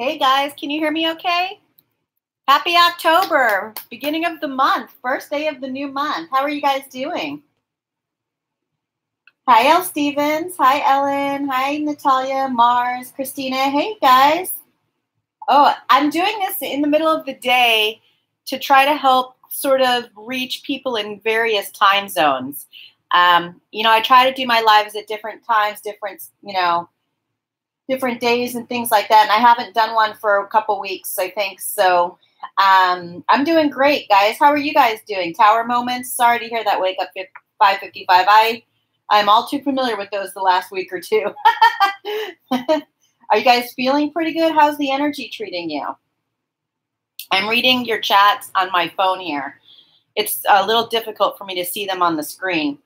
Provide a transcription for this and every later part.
Hey guys, can you hear me okay? Happy October, beginning of the month, first day of the new month. How are you guys doing? Hi, Elle Stevens. Hi, Ellen. Hi, Natalia, Mars, Christina. Hey guys. Oh, I'm doing this in the middle of the day to try to help sort of reach people in various time zones. I try to do my lives at different times, different days and things like that. And I haven't done one for a couple weeks, I think. So I'm doing great, guys. How are you guys doing? Tower moments. Sorry to hear that wake up 5:55. I'm all too familiar with those the last week or two. Are you guys feeling pretty good? How's the energy treating you? I'm reading your chats on my phone here. It's a little difficult for me to see them on the screen.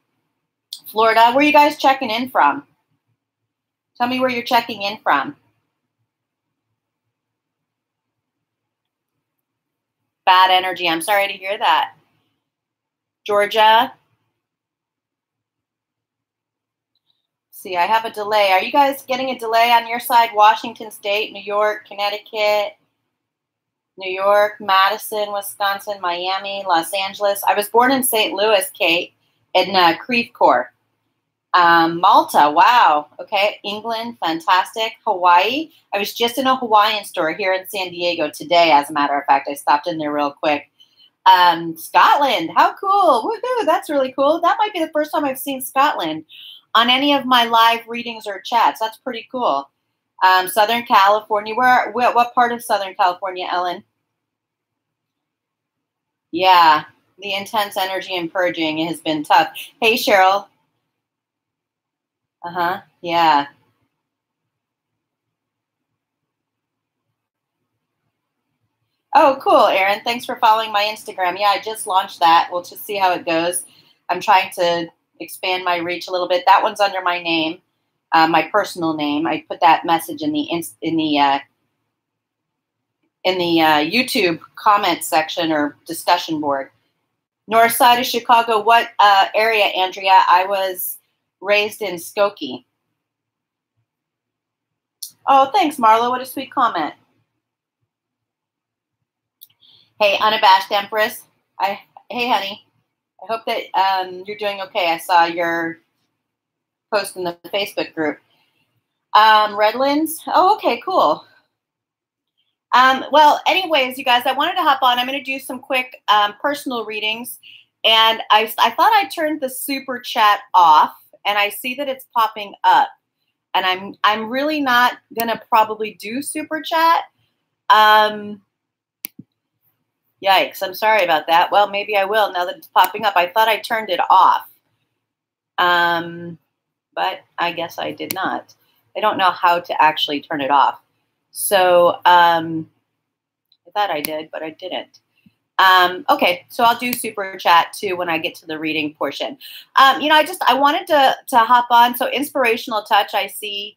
Florida, where are you guys checking in from? Tell me where you're checking in from. Bad energy. I'm sorry to hear that. Georgia. See, I have a delay. Are you guys getting a delay on your side? Washington State, New York, Connecticut, New York, Madison, Wisconsin, Miami, Los Angeles. I was born in St. Louis, Kate, in Creve Coeur. Malta, wow. Okay, England, fantastic. Hawaii. I was just in a Hawaiian store here in San Diego today, as a matter of fact. I stopped in there real quick. Scotland, how cool. Woohoo, that's really cool. That might be the first time I've seen Scotland on any of my live readings or chats. That's pretty cool. Southern California. What part of Southern California, Ellen? Yeah, the intense energy and purging has been tough. Hey, Cheryl. Yeah. Oh, cool, Erin. Thanks for following my Instagram. Yeah, I just launched that. We'll just see how it goes. I'm trying to expand my reach a little bit. That one's under my name, my personal name. I put that message in the YouTube comment section or discussion board. North side of Chicago. What area, Andrea? I was raised in Skokie. Oh, thanks, Marlo. What a sweet comment. Hey, unabashed Empress. Hey, honey. I hope that you're doing okay. I saw your post in the Facebook group. Redlands. Oh, okay, cool. Well, anyways, you guys, I wanted to hop on. I'm going to do some quick personal readings. And I thought I turned the super chat off, and I see that it's popping up. And I'm really not going to probably do super chat. Yikes, I'm sorry about that. Well, maybe I will now that it's popping up. I thought I turned it off. But I guess I did not. I don't know how to actually turn it off. So I thought I did, but I didn't. Okay, so I'll do super chat too when I get to the reading portion. I wanted to hop on. So inspirational touch, I see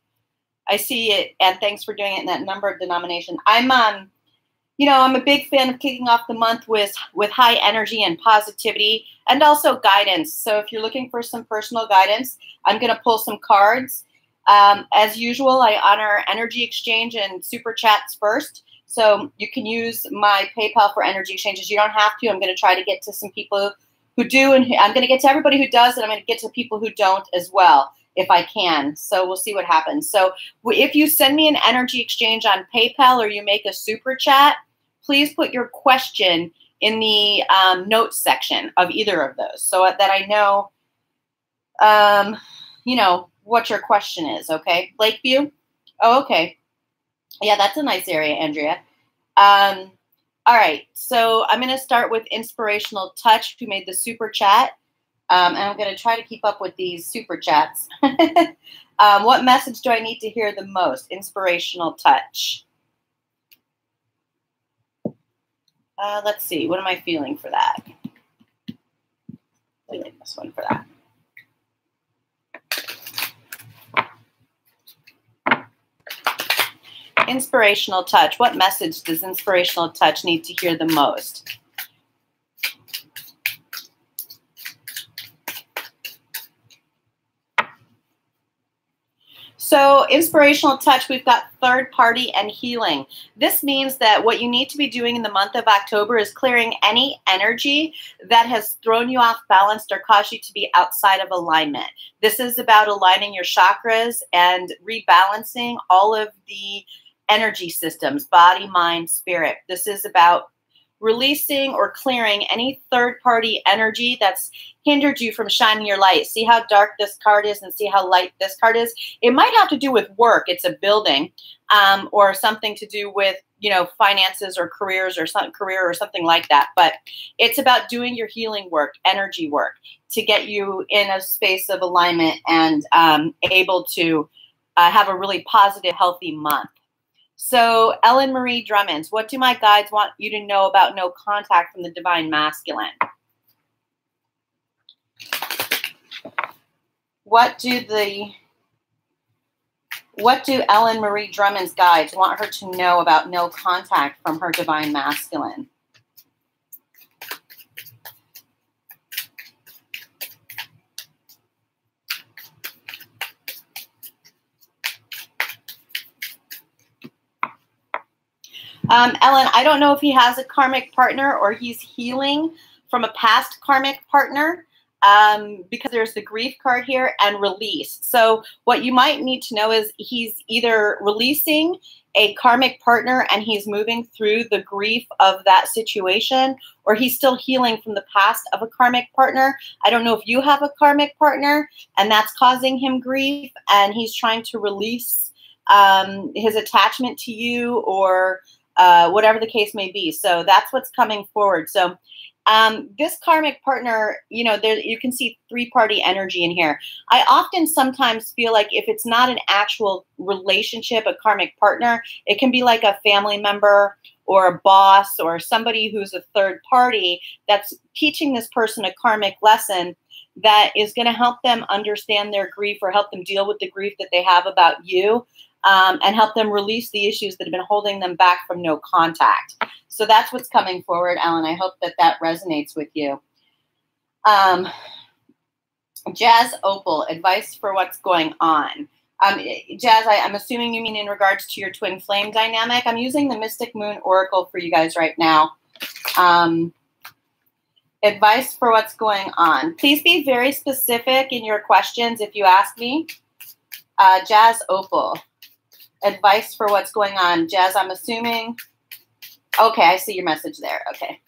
it, and thanks for doing it in that number of denomination. I'm a big fan of kicking off the month with high energy and positivity and also guidance. So if you're looking for some personal guidance, I'm going to pull some cards. As usual, I honor energy exchange and super chats first. So you can use my PayPal for energy exchanges. You don't have to. I'm going to try to get to some people who do, and I'm going to get to everybody who does, and I'm going to get to people who don't as well, if I can. So we'll see what happens. So if you send me an energy exchange on PayPal or you make a super chat, please put your question in the notes section of either of those so that I know, what your question is, okay? Lakeview? Oh, okay. Yeah, that's a nice area, Andrea. All right, so I'm going to start with Inspirational Touch, who made the super chat. And I'm going to try to keep up with these super chats. What message do I need to hear the most? Inspirational Touch. Let's see. What am I feeling for that? Feeling this one for that. Inspirational touch. What message does inspirational touch need to hear the most? So So inspirational touch, we've got third party and healing. This means that what you need to be doing in the month of October is clearing any energy that has thrown you off balance or caused you to be outside of alignment. This is about aligning your chakras and rebalancing all of the energy systems, body, mind, spirit. This is about releasing or clearing any third-party energy that's hindered you from shining your light. See how dark this card is and see how light this card is? It might have to do with work. It's a building, or something to do with, you know, finances or careers or something like that. But it's about doing your healing work, energy work, to get you in a space of alignment and able to have a really positive, healthy month. So Ellen Marie Drummonds, what do my guides want you to know about no contact from the divine masculine? What do Ellen Marie Drummond's guides want her to know about no contact from her divine masculine? Ellen, I don't know if he has a karmic partner or he's healing from a past karmic partner, because there's the grief card here and release. So what you might need to know is he's either releasing a karmic partner and he's moving through the grief of that situation, or he's still healing from the past of a karmic partner. I don't know if you have a karmic partner and that's causing him grief and he's trying to release his attachment to you, or whatever the case may be. So that's what's coming forward. So this karmic partner, you know, there you can see three-party energy in here. I often sometimes feel like if it's not an actual relationship, a karmic partner, it can be like a family member or a boss or somebody who's a third party that's teaching this person a karmic lesson that is going to help them understand their grief or help them deal with the grief that they have about you. And help them release the issues that have been holding them back from no contact. So that's what's coming forward, Ellen. I hope that that resonates with you. Jazz Opal, advice for what's going on. Jazz, I'm assuming you mean in regards to your twin flame dynamic. I'm using the Mystic Moon Oracle for you guys right now. Advice for what's going on. Please be very specific in your questions if you ask me. Jazz Opal. Advice for what's going on. Jazz, I'm assuming. Okay, I see your message there. Okay.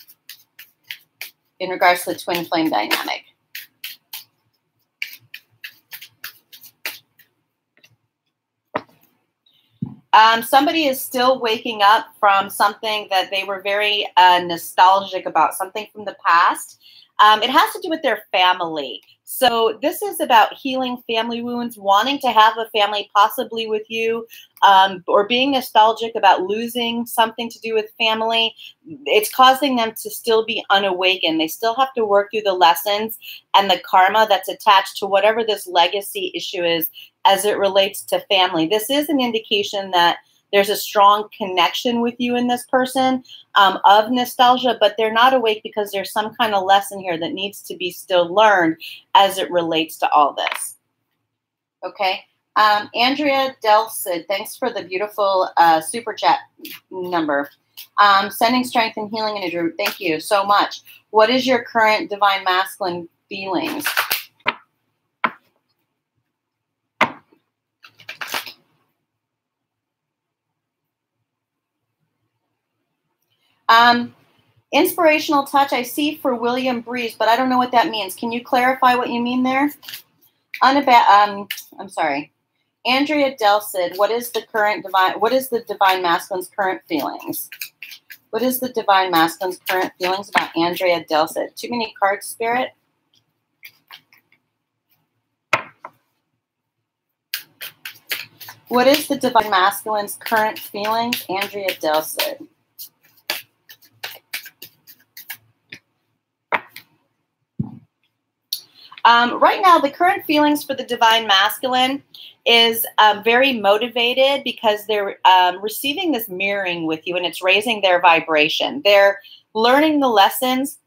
In regards to the twin flame dynamic. Somebody is still waking up from something that they were very nostalgic about, something from the past. It has to do with their family. So this is about healing family wounds, wanting to have a family possibly with you, or being nostalgic about losing something to do with family. It's causing them to still be unawakened. They still have to work through the lessons and the karma that's attached to whatever this legacy issue is as it relates to family. This is an indication that there's a strong connection with you and this person of nostalgia, but they're not awake because there's some kind of lesson here that needs to be still learned as it relates to all this. Okay. Andrea Delcid, thanks for the beautiful super chat number. Sending strength and healing in a group. Thank you so much. What is your current divine masculine feelings? Inspirational touch, I see for William Breeze, but I don't know what that means. Can you clarify what you mean there? I'm sorry. Andrea Delcid, what is the divine masculine's current feelings? What is the divine masculine's current feelings about Andrea Delcid? Too many cards, Spirit? What is the divine masculine's current feelings? Andrea Delcid. Right now, the current feelings for the divine masculine is very motivated because they're receiving this mirroring with you, and it's raising their vibration. They're learning the lessons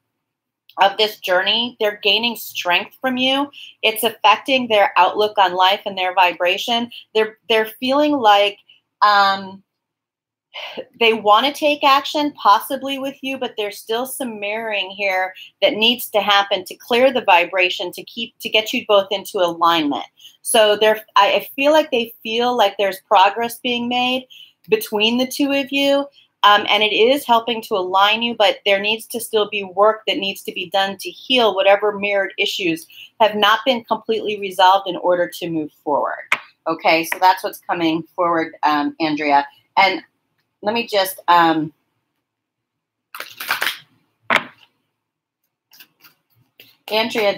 of this journey. They're gaining strength from you. It's affecting their outlook on life and their vibration. They're feeling like they want to take action, possibly with you, but there's still some mirroring here that needs to happen to clear the vibration, to get you both into alignment. So I feel like there's progress being made between the two of you. And it is helping to align you, but there needs to still be work that needs to be done to heal whatever mirrored issues have not been completely resolved in order to move forward. Okay, so that's what's coming forward, Andrea. And let me just Andrea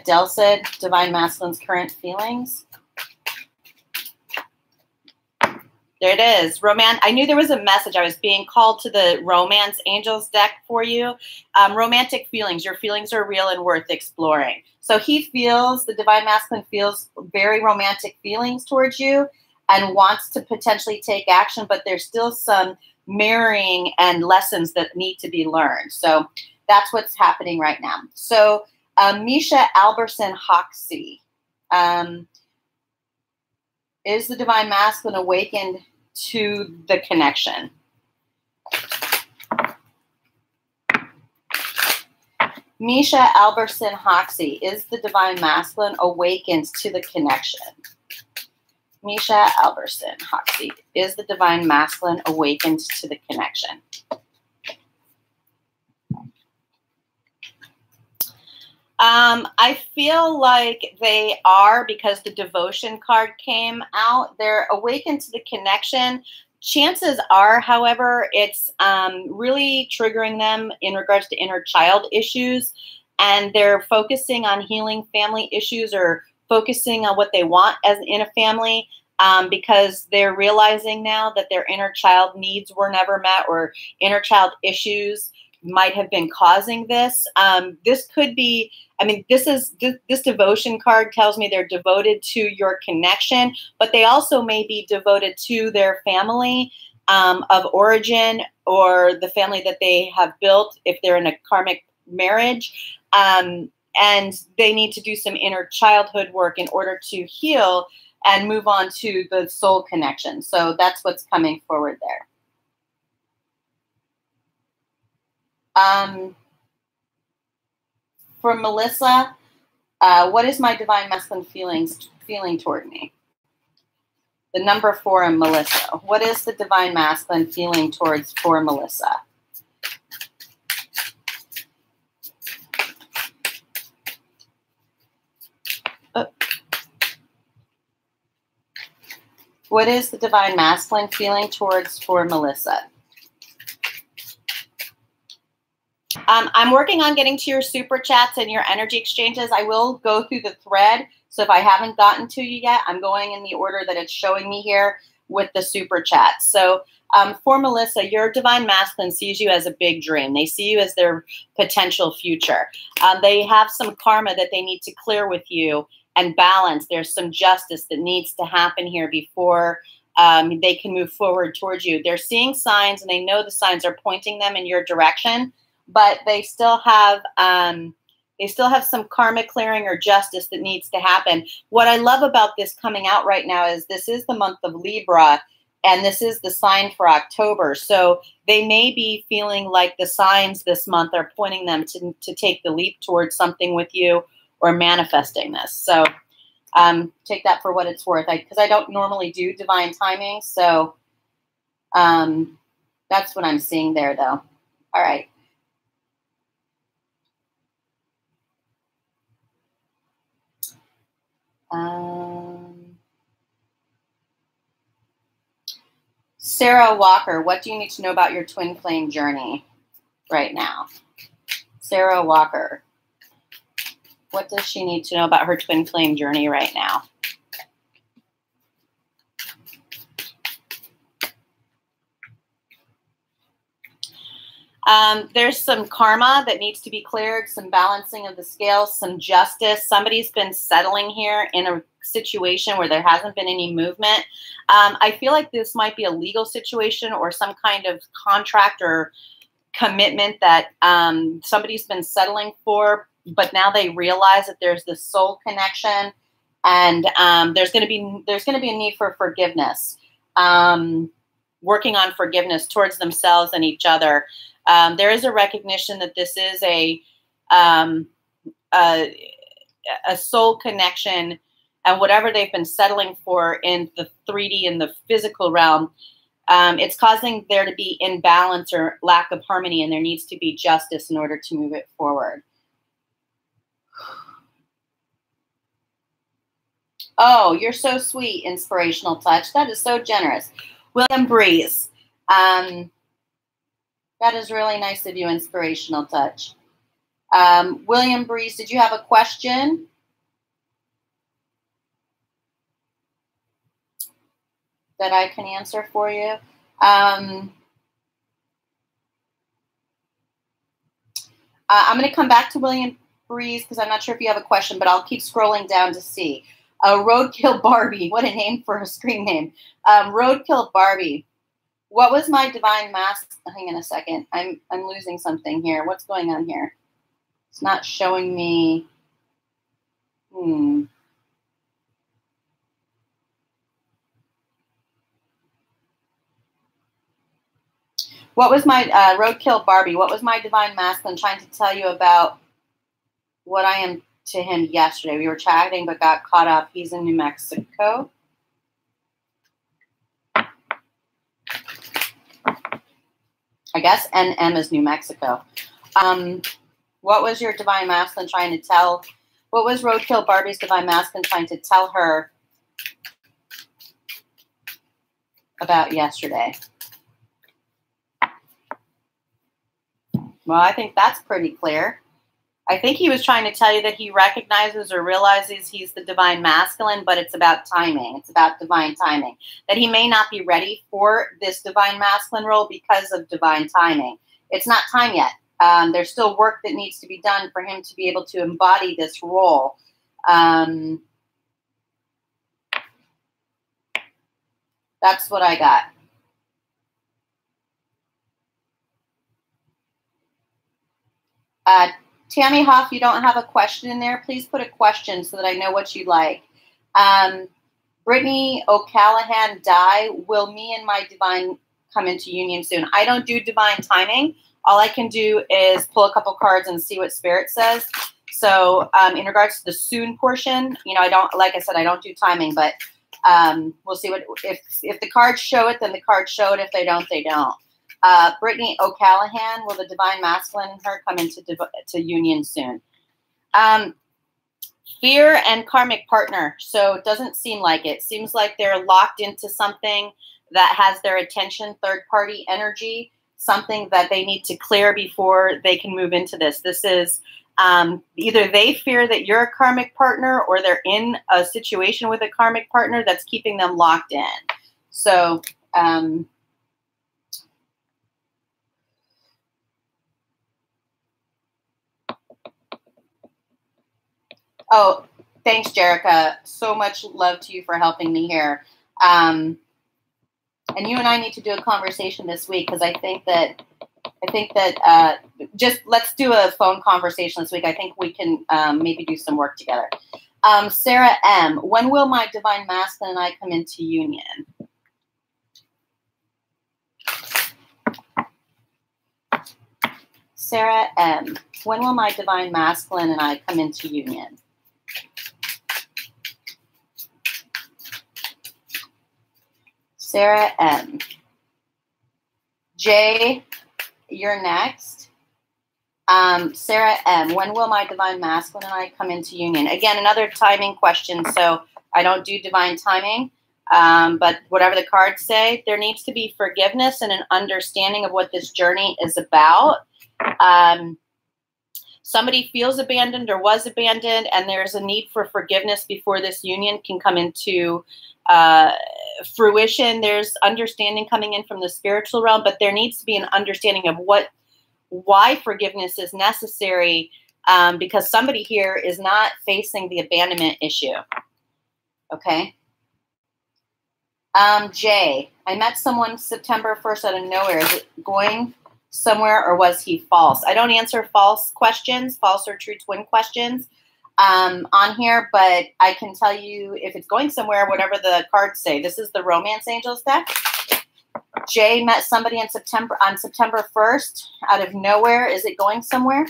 Delcid, Divine Masculine's current feelings. There it is. I knew there was a message. I was being called to the Romance Angels deck for you. Romantic feelings. Your feelings are real and worth exploring. So the Divine Masculine feels very romantic feelings towards you and wants to potentially take action, but there's still some mirroring and lessons that need to be learned. So that's what's happening right now. So Misha Alberson Hoxie. Is the Divine Masculine awakened to the connection? Misha Alberson Hoxie, is the Divine Masculine awakened to the connection? Misha Alberson Hoxie, is the Divine Masculine awakened to the connection? I feel like they are, because the devotion card came out. They're awakened to the connection. Chances are, however, it's really triggering them in regards to inner child issues, and they're focusing on healing family issues or focusing on what they want in a family, because they're realizing now that their inner child needs were never met, or inner child issues might have been causing this. This could be, this devotion card tells me they're devoted to your connection, but they also may be devoted to their family of origin, or the family that they have built if they're in a karmic marriage. And they need to do some inner childhood work in order to heal and move on to the soul connection. So that's what's coming forward there. For Melissa, what is my Divine Masculine feeling toward me? The number 4 in Melissa. What is the Divine Masculine feeling for Melissa? What is the Divine Masculine feeling for Melissa? I'm working on getting to your super chats and your energy exchanges. I will go through the thread. So if I haven't gotten to you yet, I'm going in the order that it's showing me here with the super chats. So for Melissa, your Divine Masculine sees you as a big dream. They see you as their potential future. They have some karma that they need to clear with you and balance. There's some justice that needs to happen here before they can move forward towards you. They're seeing signs, and they know the signs are pointing them in your direction, but they still have some karmic clearing or justice that needs to happen. What I love about this coming out right now is this is the month of Libra, and this is the sign for October. So they may be feeling like the signs this month are pointing them to take the leap towards something with you or manifesting this. So take that for what it's worth. Because I don't normally do divine timing. So that's what I'm seeing there, though. All right. Sarah Walker, what do you need to know about your twin flame journey right now? Sarah Walker, what does she need to know about her twin flame journey right now? There's some karma that needs to be cleared, some balancing of the scales, some justice. Somebody's been settling here in a situation where there hasn't been any movement. I feel like this might be a legal situation or some kind of contract or commitment that somebody's been settling for, but now they realize that there's this soul connection, and there's going to be a need for forgiveness, working on forgiveness towards themselves and each other. There is a recognition that this is a soul connection, and whatever they've been settling for in the 3D and the physical realm, it's causing there to be imbalance or lack of harmony, and there needs to be justice in order to move it forward. Oh, you're so sweet, Inspirational Touch. That is so generous. William Breeze. That is really nice of you, Inspirational Touch. William Breeze, did you have a question? That I can answer for you. I'm going to come back to William Breeze because I'm not sure if you have a question, but I'll keep scrolling down to see. Roadkill Barbie, what a name for a screen name. Roadkill Barbie, what was my divine mask? Hang on a second. I'm losing something here. What's going on here? It's not showing me. What was my Roadkill Barbie? What was my divine masculine trying to tell you about what I am to him yesterday? We were chatting but got caught up. He's in New Mexico. I guess NM is New Mexico. What was your divine masculine trying to tell? What was Roadkill Barbie's divine masculine trying to tell her about yesterday? Well, I think that's pretty clear. I think he was trying to tell you that he recognizes or realizes he's the divine masculine, but it's about timing. It's about divine timing. That he may not be ready for this divine masculine role because of divine timing. It's not time yet. There's still work that needs to be done for him to be able to embody this role. That's what I got. Tammy Hoff, you don't have a question in there. Please put a question so that I know what you'd like. Brittany O'Callahan, will me and my divine come into union soon? I don't do divine timing. All I can do is pull a couple cards and see what Spirit says. So in regards to the soon portion, you know, I don't, like I said, I don't do timing, but we'll see what, if the cards show it, then the cards show it. If they don't, they don't. Brittany O'Callahan, will the divine masculine in her come into union soon? Fear and karmic partner. So it doesn't seem like it. Seems like they're locked into something that has their attention, third party energy, something that they need to clear before they can move into this. This is either they fear that you're a karmic partner or they're in a situation with a karmic partner that's keeping them locked in. So, oh, thanks, Jerica. So much love to you for helping me here. And you and I need to do a conversation this week because I think that just let's do a phone conversation this week. I think we can maybe do some work together. Sarah M., when will my divine masculine and I come into union? Sarah M., when will my divine masculine and I come into union? Sarah M. Jay, you're next. Sarah M., when will my divine masculine and I come into union? Again, another timing question. So I don't do divine timing, but whatever the cards say, there needs to be forgiveness and an understanding of what this journey is about. Somebody feels abandoned or was abandoned, and there's a need for forgiveness before this union can come into fruition. There's understanding coming in from the spiritual realm, but there needs to be an understanding of why forgiveness is necessary, because somebody here is not facing the abandonment issue. Okay. Jay, I met someone September 1st out of nowhere. Is it going somewhere, or was he false? I don't answer false questions, false or true twin questions on here, but I can tell you if it's going somewhere, whatever the cards say. This is the Romance Angels deck. Jay met somebody on September 1st out of nowhere. Is it going somewhere?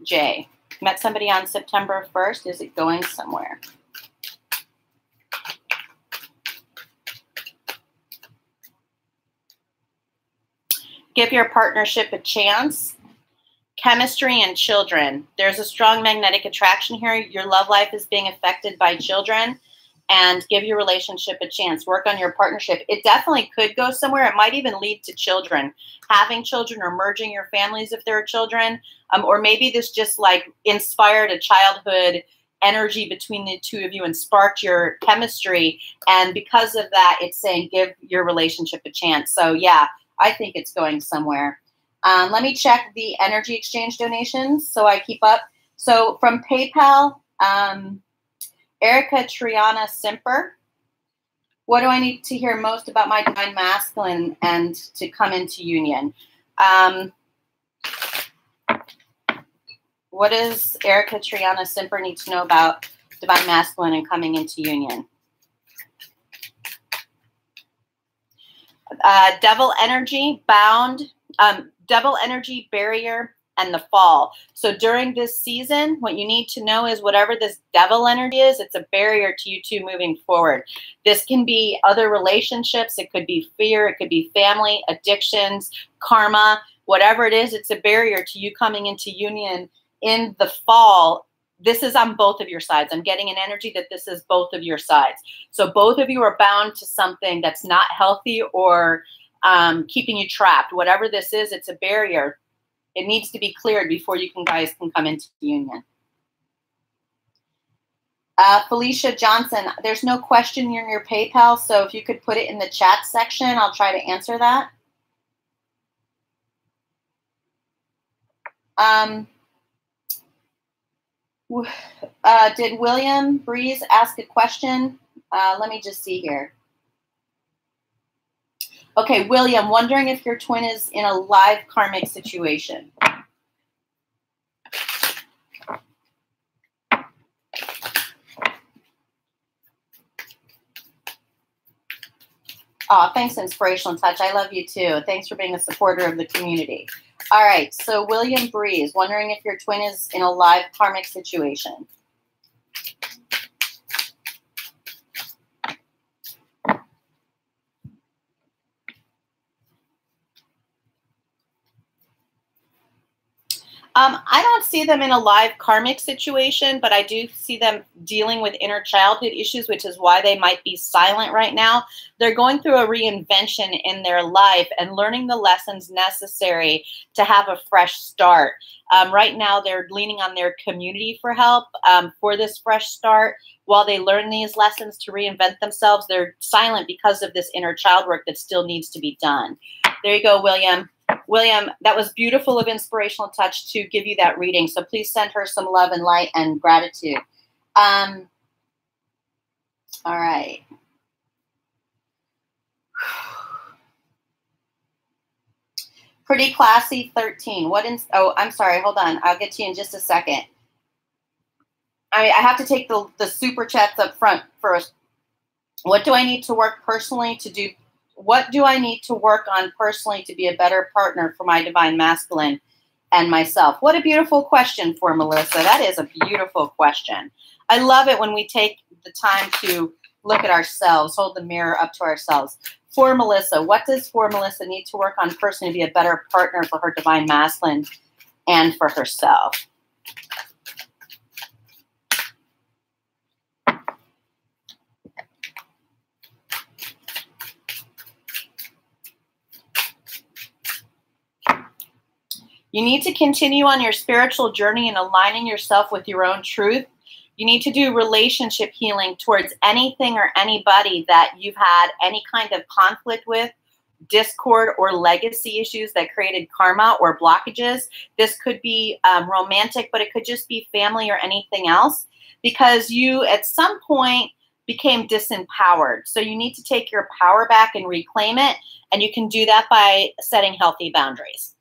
Jay met somebody on September 1st. Is it going somewhere? Give your partnership a chance. Chemistry and children. There's a strong magnetic attraction here. Your love life is being affected by children, and give your relationship a chance. Work on your partnership. It definitely could go somewhere. It might even lead to children. Having children or merging your families if there are children. Or maybe this just like inspired a childhood energy between the two of you and sparked your chemistry. And because of that, it's saying give your relationship a chance. So yeah, I think it's going somewhere. Let me check the energy exchange donations so I keep up. So from PayPal, Erica Triana Simper. What do I need to hear most about my divine masculine and to come into union? What does Erica Triana Simper need to know about divine masculine and coming into union? Devil energy, bound, devil energy, barrier, and the fall. So during this season, what you need to know is whatever this devil energy is, it's a barrier to you two moving forward. This can be other relationships. It could be fear. It could be family, addictions, karma, whatever it is. It's a barrier to you coming into union in the fall. This is on both of your sides. I'm getting an energy that this is both of your sides. So both of you are bound to something that's not healthy or keeping you trapped. Whatever this is, it's a barrier. It needs to be cleared before you guys can come into union. Felicia Johnson, there's no question in your PayPal, so if you could put it in the chat section, I'll try to answer that. Did William Breeze ask a question? Let me just see here. Okay, William, wondering if your twin is in a live karmic situation. Oh, thanks, Inspirational Touch. I love you too. Thanks for being a supporter of the community. All right, so William Breeze, wondering if your twin is in a live karmic situation. I don't see them in a live karmic situation, but I do see them dealing with inner childhood issues, which is why they might be silent right now. They're going through a reinvention in their life and learning the lessons necessary to have a fresh start. Right now, they're leaning on their community for help for this fresh start. While they learn these lessons to reinvent themselves, they're silent because of this inner child work that still needs to be done. There you go, William. William, that was beautiful of Inspirational Touch to give you that reading. So please send her some love and light and gratitude. All right. Pretty Classy 13. Oh, I'm sorry. Hold on. I'll get to you in just a second. I have to take the super chats up front first. What do I need to work personally to do? What do I need to work on personally to be a better partner for my divine masculine and myself? What a beautiful question for Melissa. That is a beautiful question. I love it when we take the time to look at ourselves, hold the mirror up to ourselves. For Melissa, what does for Melissa need to work on personally to be a better partner for her divine masculine and for herself? You need to continue on your spiritual journey and aligning yourself with your own truth. You need to do relationship healing towards anything or anybody that you've had any kind of conflict with discord or legacy issues that created karma or blockages. This could be romantic, but it could just be family or anything else, because you at some point became disempowered. So you need to take your power back and reclaim it. And you can do that by setting healthy boundaries.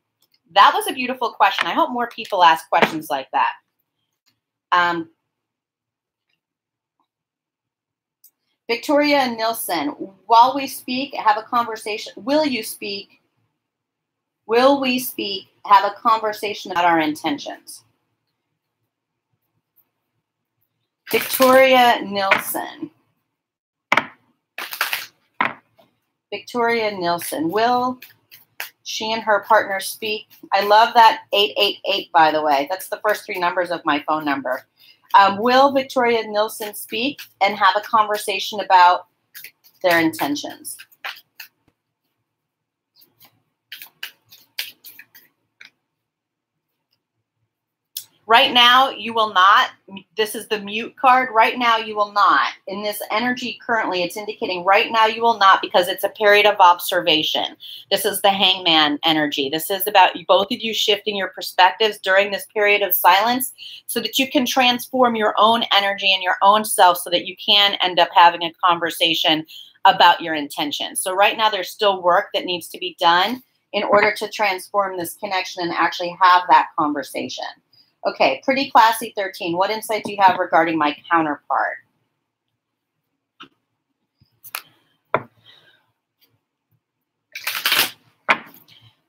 That was a beautiful question. I hope more people ask questions like that. Victoria Nilsson, while we speak, have a conversation. Will you speak? Will we speak? Have a conversation about our intentions. Victoria Nilsson. Victoria Nilsson, will she and her partner speak? I love that 888, by the way. That's the first 3 numbers of my phone number. Will Victoria Nilsson speak and have a conversation about their intentions? Right now, you will not. This is the mute card. Right now, you will not. In this energy currently, it's indicating right now you will not, because it's a period of observation. This is the hangman energy. This is about both of you shifting your perspectives during this period of silence so that you can transform your own energy and your own self so that you can end up having a conversation about your intentions. So right now, there's still work that needs to be done in order to transform this connection and actually have that conversation. Okay, Pretty Classy 13. What insight do you have regarding my counterpart?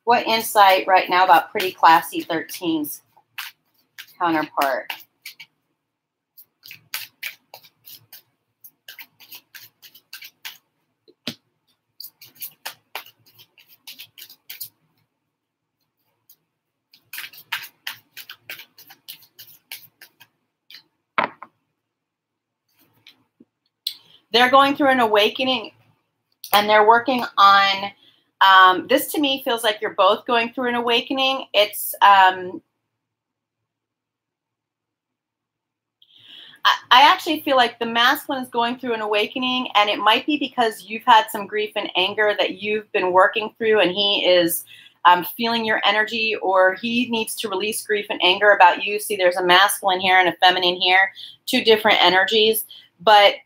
What insight right now about Pretty Classy 13's counterpart? They're going through an awakening, and they're working on, this to me feels like you're both going through an awakening. It's, I actually feel like the masculine is going through an awakening, and it might be because you've had some grief and anger that you've been working through, and he is feeling your energy, or he needs to release grief and anger about you. See, there's a masculine here and a feminine here, 2 different energies. But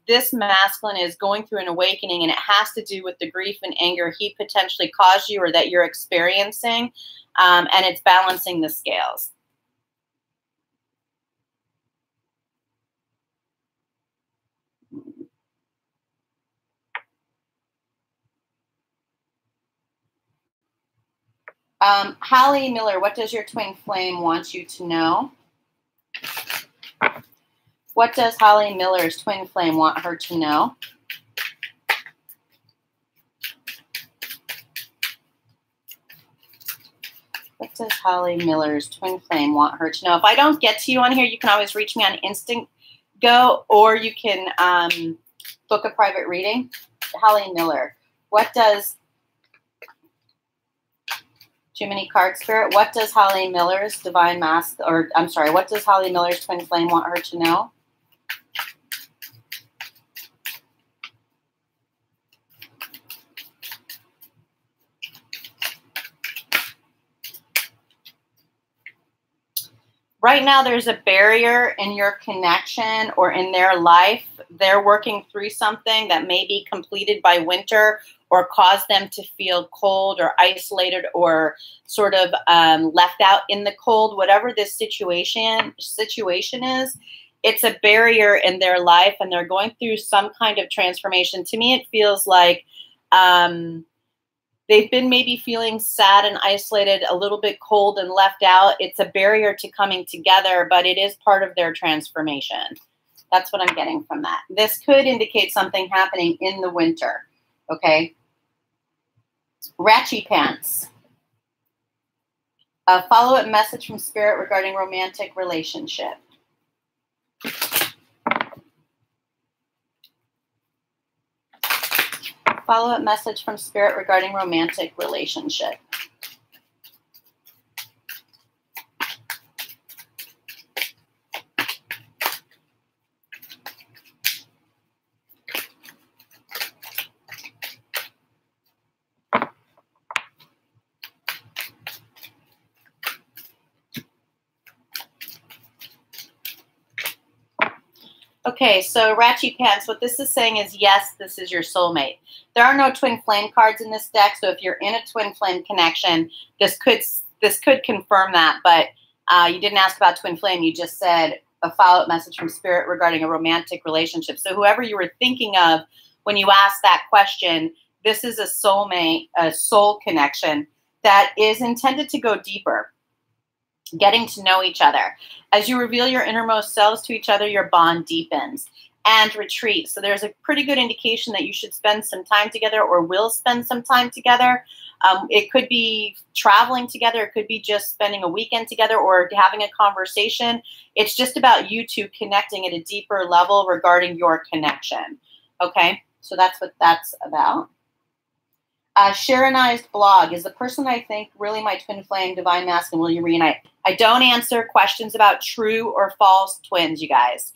this masculine is going through an awakening, and it has to do with the grief and anger he potentially caused you or that you're experiencing, and it's balancing the scales. Holly Miller, what does your twin flame want you to know? What does Holly Miller's twin flame want her to know? What does Holly Miller's twin flame want her to know? If I don't get to you on here, you can always reach me on Instantgo, or you can book a private reading. Holly Miller, what does, Jiminy Card Spirit, what does Holly Miller's divine mask, or I'm sorry, what does Holly Miller's twin flame want her to know? Right now, there's a barrier in your connection or in their life. They're working through something that may be completed by winter or cause them to feel cold or isolated or sort of left out in the cold. Whatever this situation is, it's a barrier in their life, and they're going through some kind of transformation. To me, it feels like they've been maybe feeling sad and isolated, a little bit cold and left out. It's a barrier to coming together, but it is part of their transformation. That's what I'm getting from that. This could indicate something happening in the winter, okay? Ratchy Pants. A follow-up message from Spirit regarding romantic relationship. Follow-up message from Spirit regarding romantic relationship. Okay, so Ratchy Pants, what this is saying is, yes, this is your soulmate. There are no twin flame cards in this deck, so if you're in a twin flame connection, this could confirm that, but you didn't ask about twin flame. You just said a follow-up message from Spirit regarding a romantic relationship. So whoever you were thinking of when you asked that question, this is a soulmate, a soul connection that is intended to go deeper, getting to know each other. As you reveal your innermost selves to each other, your bond deepens. And retreat. So there's a pretty good indication that you should spend some time together or will spend some time together. It could be traveling together. It could be just spending a weekend together or having a conversation. It's just about you two connecting at a deeper level regarding your connection. Okay, so that's what that's about. Sharonized blog. Is the person I think really my twin flame, divine masculine? Will you reunite? I don't answer questions about true or false twins, you guys.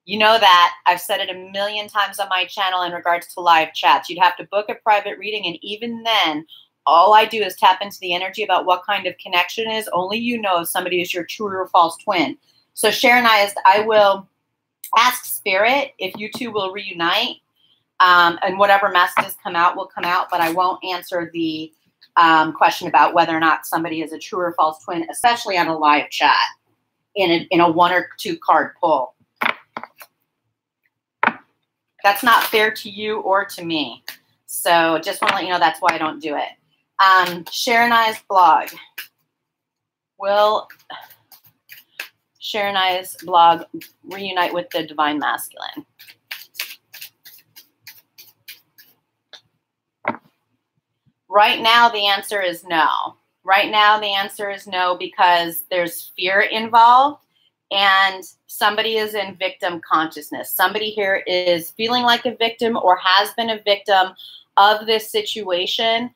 You know that. I've said it a million times on my channel in regards to live chats. You'd have to book a private reading, and even then, all I do is tap into the energy about what kind of connection is. Only you know if somebody is your true or false twin. So Sharonized, I will ask Spirit if you two will reunite, and whatever messages come out will come out, but I won't answer the question about whether or not somebody is a true or false twin, especially on a live chat in a 1 or 2 card pull. That's not fair to you or to me. So just want to let you know that's why I don't do it. Sharonized blog. Will Sharonized blog reunite with the divine masculine? Right now, the answer is no. Right now, the answer is no because there's fear involved. And somebody is in victim consciousness. Somebody here is feeling like a victim or has been a victim of this situation.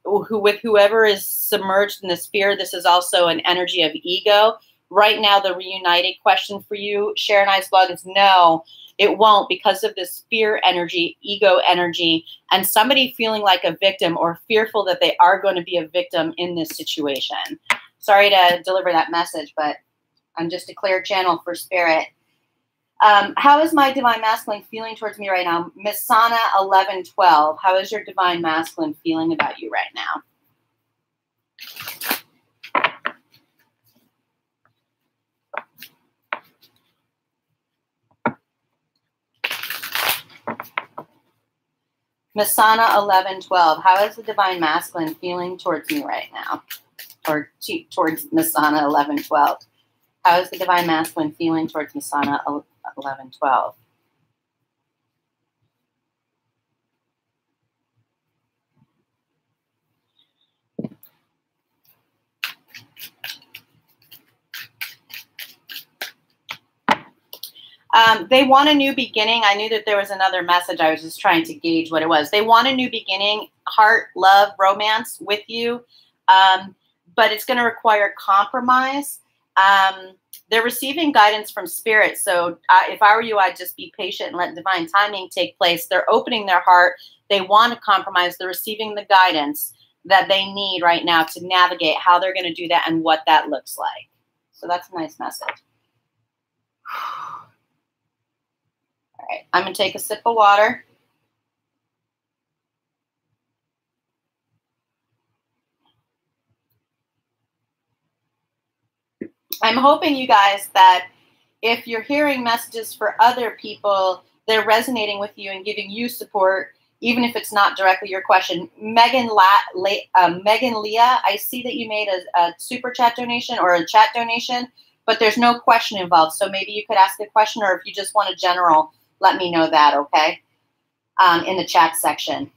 With whoever is submerged in this fear, this is also an energy of ego. Right now, the reunited question for you, Sharonized blog, is no, it won't because of this fear energy, ego energy, and somebody feeling like a victim or fearful that they are going to be a victim in this situation. Sorry to deliver that message, but I'm just a clear channel for Spirit. How is my divine masculine feeling towards me right now? Miss Sana 1112. How is your divine masculine feeling about you right now? Miss Sana 1112. How is the divine masculine feeling towards me right now? Or towards Miss Sana 1112. How is the divine masculine feeling towards Masana 1112? They want a new beginning. I knew that there was another message. I was just trying to gauge what it was. They want a new beginning, heart, love, romance with you, but it's going to require compromise. They're receiving guidance from Spirit. So if I were you, I'd just be patient and let divine timing take place. They're opening their heart. They want to compromise. They're receiving the guidance that they need right now to navigate how they're going to do that and what that looks like. So that's a nice message. All right, I'm going to take a sip of water. I'm hoping, you guys, that if you're hearing messages for other people, they're resonating with you and giving you support, even if it's not directly your question. Megan Leah, I see that you made a super chat donation or a chat donation, but there's no question involved. So maybe you could ask a question, or if you just want a general, let me know that, okay, in the chat section.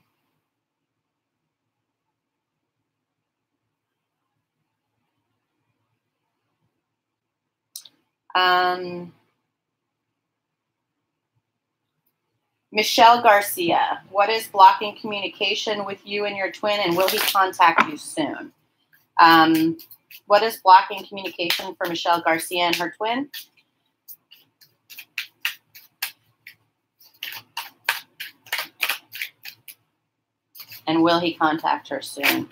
Michelle Garcia, what is blocking communication with you and your twin, and will he contact you soon? What is blocking communication for Michelle Garcia and her twin? And will he contact her soon?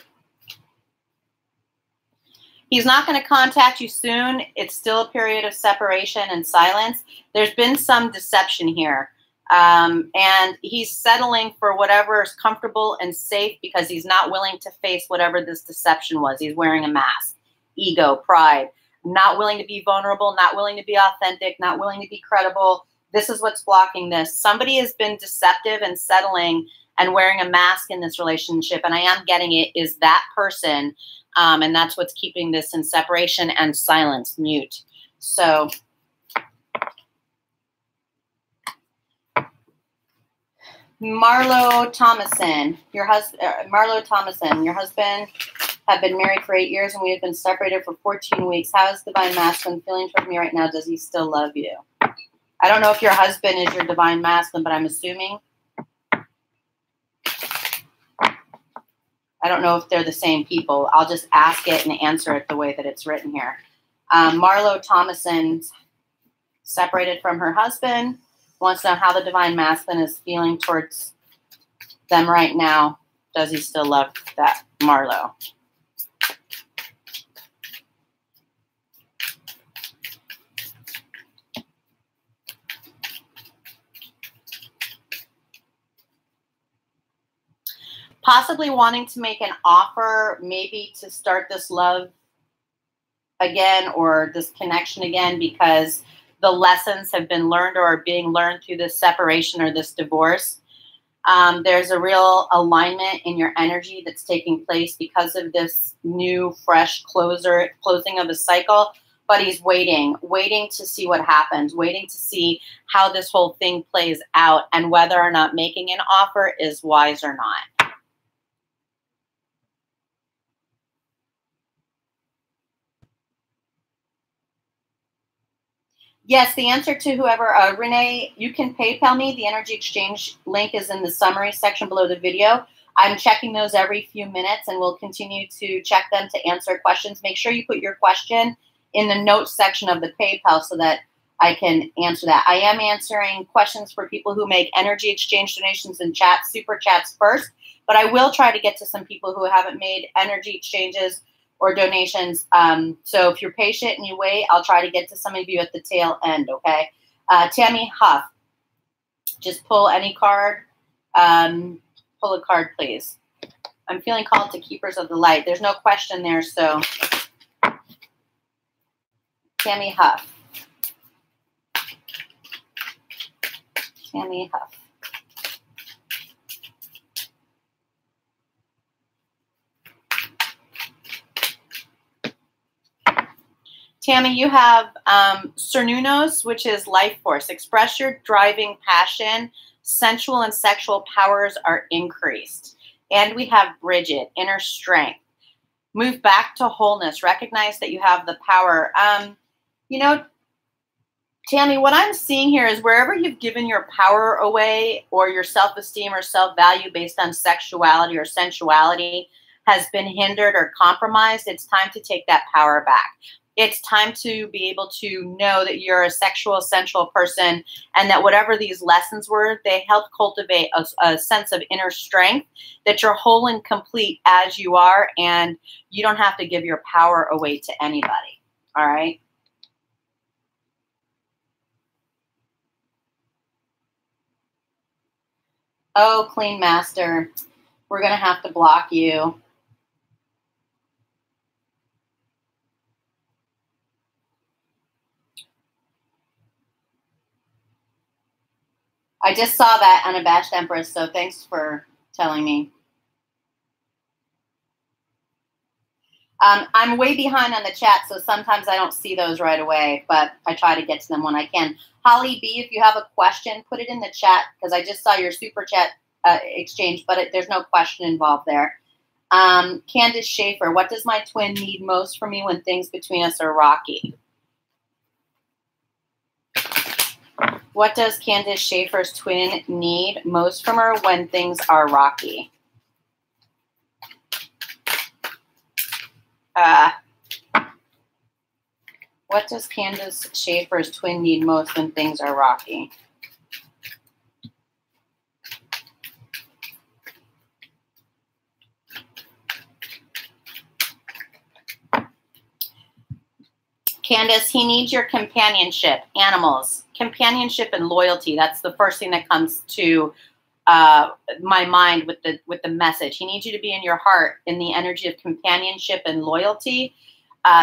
He's not going to contact you soon. It's still a period of separation and silence. There's been some deception here. And he's settling for whatever is comfortable and safe because he's not willing to face whatever this deception was. He's wearing a mask. Ego, pride, not willing to be vulnerable, not willing to be authentic, not willing to be credible. This is what's blocking this. Somebody has been deceptive and settling and wearing a mask in this relationship, and I am getting it, is that person. And that's what's keeping this in separation and silence, mute. So Marlo Thomason, your husband have been married for 8 years and we have been separated for 14 weeks. How is Divine Masculine feeling toward me right now? Does he still love you? I don't know if your husband is your Divine Masculine, but I'm assuming. I don't know if they're the same people. I'll just ask it and answer it the way that it's written here. Marlo Thomason's separated from her husband, wants to know how the Divine Masculine is feeling towards them right now. Does he still love that Marlo? Possibly wanting to make an offer, maybe to start this love again or this connection again because the lessons have been learned or are being learned through this separation or this divorce. There's a real alignment in your energy that's taking place because of this new, fresh closing of a cycle. But he's waiting to see what happens, waiting to see how this whole thing plays out and whether or not making an offer is wise or not. Yes, the answer to whoever, Renee, you can PayPal me. The energy exchange link is in the summary section below the video. I'm checking those every few minutes and we'll continue to check them to answer questions. Make sure you put your question in the notes section of the PayPal so that I can answer that. I am answering questions for people who make energy exchange donations and super chats first, but I will try to get to some people who haven't made energy exchanges or donations. So if you're patient and you wait, I'll try to get to some of you at the tail end, okay? Tammy Huff, just pull any card. Pull a card, please. I'm feeling called to Keepers of the Light. There's no question there, so. Tammy Huff. Tammy Huff. Tammy, you have Cernunos, which is life force. Express your driving passion. Sensual and sexual powers are increased. And we have Bridget, inner strength. Move back to wholeness. Recognize that you have the power. You know, Tammy, what I'm seeing here is wherever you've given your power away or your self-esteem or self-value based on sexuality or sensuality has been hindered or compromised, it's time to take that power back. It's time to be able to know that you're a sexual, sensual person and that whatever these lessons were, they helped cultivate a sense of inner strength, that you're whole and complete as you are, and you don't have to give your power away to anybody, all right? Oh, Clean Master, we're going to have to block you. I just saw that, Unabashed Empress, so thanks for telling me. I'm way behind on the chat, so sometimes I don't see those right away, but I try to get to them when I can. Holly B, if you have a question, put it in the chat, because I just saw your super chat exchange, but there's no question involved there. Candace Schaefer, what does my twin need most from me when things between us are rocky? What does Candace Schaefer's twin need most from her when things are rocky? What does Candace Schaefer's twin need most when things are rocky? Candace, he needs your companionship, animals, companionship and loyalty. That's the first thing that comes to my mind with the message. He needs you to be in your heart in the energy of companionship and loyalty.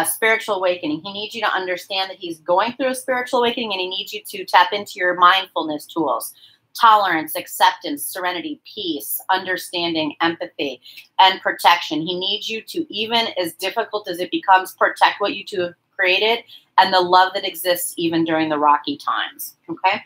Spiritual awakening. He needs you to understand that he's going through a spiritual awakening, and he needs you to tap into your mindfulness tools. Tolerance, acceptance, serenity, peace, understanding, empathy, and protection. He needs you to, even as difficult as it becomes, protect what you two have created and the love that exists even during the rocky times. Okay?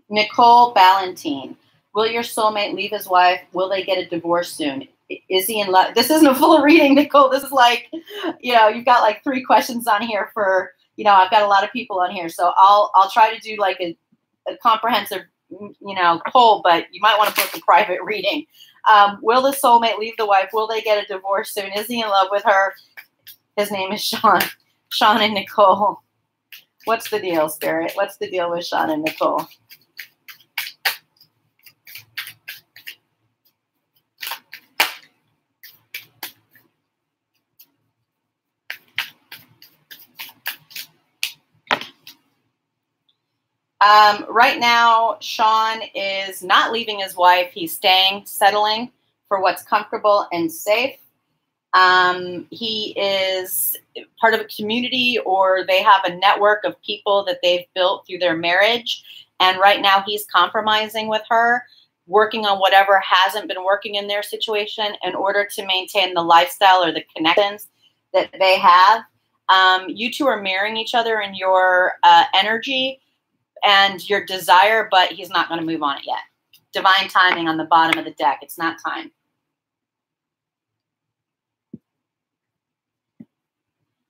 Nicole Ballantine. Will your soulmate leave his wife? Will they get a divorce soon? Is he in love? This isn't a full reading, Nicole. This is like, you've got like 3 questions on here for, I've got a lot of people on here. So I'll try to do like a comprehensive, poll, but you might want to book a private reading. Will the soulmate leave the wife? Will they get a divorce soon? Is he in love with her? His name is Sean. Sean and Nicole. What's the deal, Spirit? What's the deal with Sean and Nicole? Right now, Sean is not leaving his wife. He's staying, settling for what's comfortable and safe. He is part of a community, or they have a network of people that they've built through their marriage. And right now he's compromising with her, working on whatever hasn't been working in their situation in order to maintain the lifestyle or the connections that they have. You two are mirroring each other in your energy and your desire, but he's not going to move on it yet. Divine timing on the bottom of the deck. It's not time.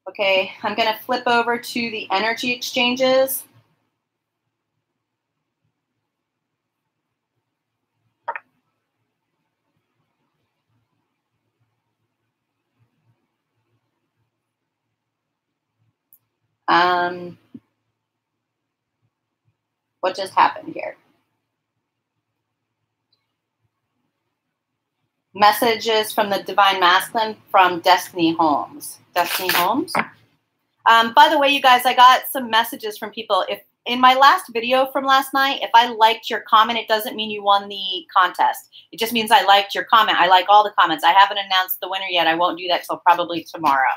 Okay, I'm going to flip over to the energy exchanges. What just happened here? Messages from the Divine Masculine from Destiny Holmes. Destiny Holmes. By the way, you guys, I got some messages from people. If in my last video from last night, if I liked your comment, it doesn't mean you won the contest. It just means I liked your comment. I like all the comments. I haven't announced the winner yet. I won't do that till probably tomorrow.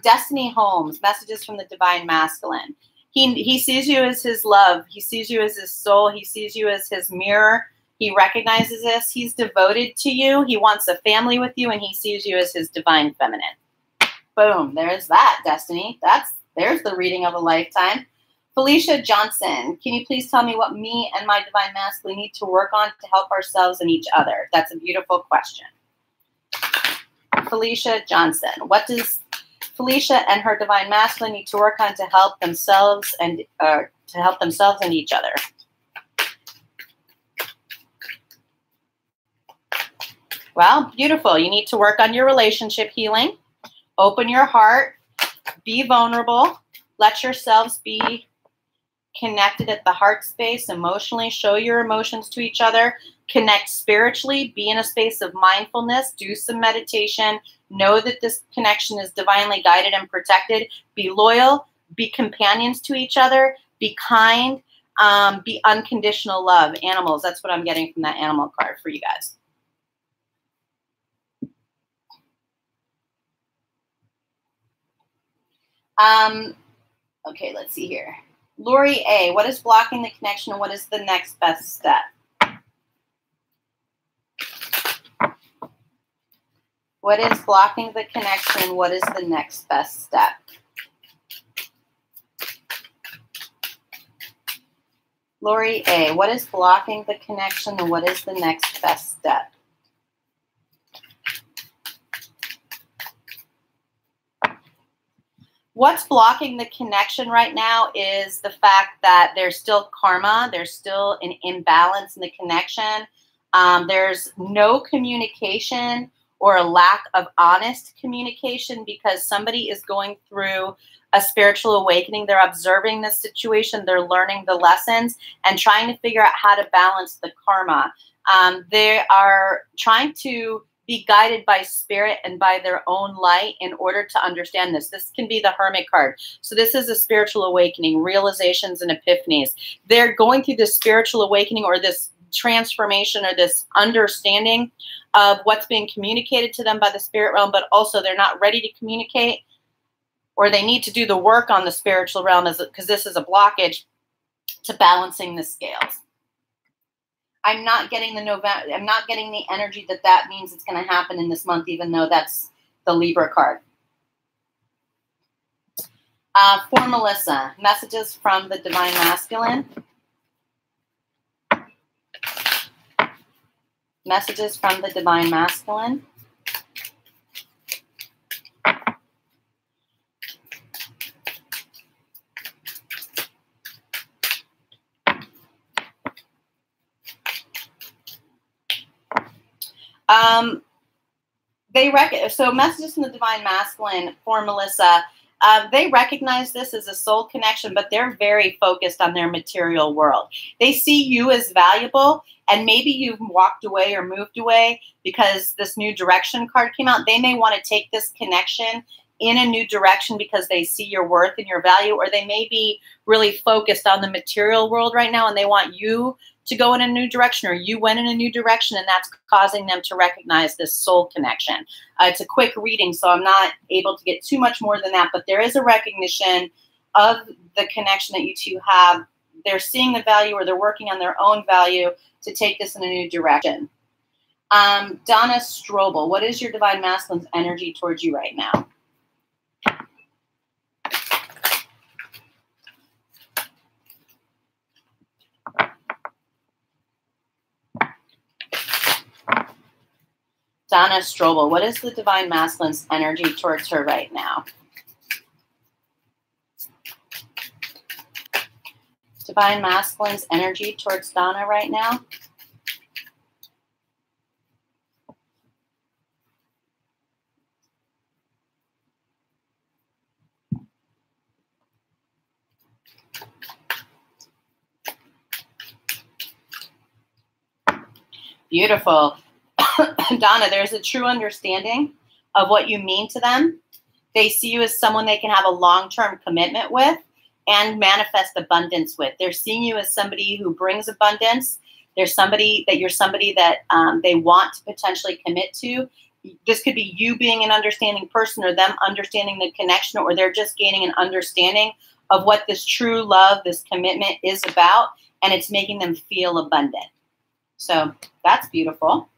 Destiny Holmes, messages from the Divine Masculine. He sees you as his love. He sees you as his soul. He sees you as his mirror. He recognizes this. He's devoted to you. He wants a family with you, and he sees you as his divine feminine. Boom. There's that, Destiny. There's the reading of a lifetime. Felicia Johnson, can you please tell me what me and my Divine Masculine need to work on to help ourselves and each other? That's a beautiful question. Felicia Johnson, what does Felicia and her Divine Masculine need to work on to help themselves and each other? Well, beautiful. You need to work on your relationship healing. Open your heart. Be vulnerable. Let yourselves be connected at the heart space emotionally. Show your emotions to each other. Connect spiritually. Be in a space of mindfulness. Do some meditation. Know that this connection is divinely guided and protected. Be loyal. Be companions to each other. Be kind. Be unconditional love. Animals. That's what I'm getting from that animal card for you guys. Okay, let's see here. Lori A, what is blocking the connection and what is the next best step? What is blocking the connection and what is the next best step? Lori A, what is blocking the connection and what is the next best step? What's blocking the connection right now is the fact that there's still karma. There's still an imbalance in the connection. There's no communication or a lack of honest communication because somebody is going through a spiritual awakening. They're observing the situation. They're learning the lessons and trying to figure out how to balance the karma. They are trying to be guided by spirit and by their own light in order to understand this. This can be the Hermit card. So this is a spiritual awakening, realizations and epiphanies. They're going through this spiritual awakening or this transformation or this understanding of what's being communicated to them by the spirit realm, but also they're not ready to communicate, or they need to do the work on the spiritual realm because this is a blockage to balancing the scales. I'm not getting the energy that means it's going to happen in this month, even though that's the Libra card. For Melissa, messages from the Divine Masculine. Messages from the Divine Masculine. So messages from the Divine Masculine for Melissa, they recognize this as a soul connection, but they're very focused on their material world. They see you as valuable, and maybe you've walked away or moved away because this new direction card came out. They may want to take this connection in a new direction because they see your worth and your value, or they may be really focused on the material world right now and they want you to go in a new direction, or you went in a new direction, and that's causing them to recognize this soul connection. It's a quick reading, so I'm not able to get too much more than that, but there is a recognition of the connection that you two have. They're seeing the value, or they're working on their own value to take this in a new direction. Donna Strobel, what is your Divine Masculine's energy towards you right now? Donna Strobel, what is the Divine Masculine's energy towards her right now? Divine Masculine's energy towards Donna right now? Beautiful. Donna, there's a true understanding of what you mean to them. They see you as someone they can have a long-term commitment with and manifest abundance with. They're seeing you as somebody who brings abundance. You're somebody that they want to potentially commit to. This could be you being an understanding person, or them understanding the connection, or they're just gaining an understanding of what this true love, this commitment is about, and it's making them feel abundant. So that's beautiful.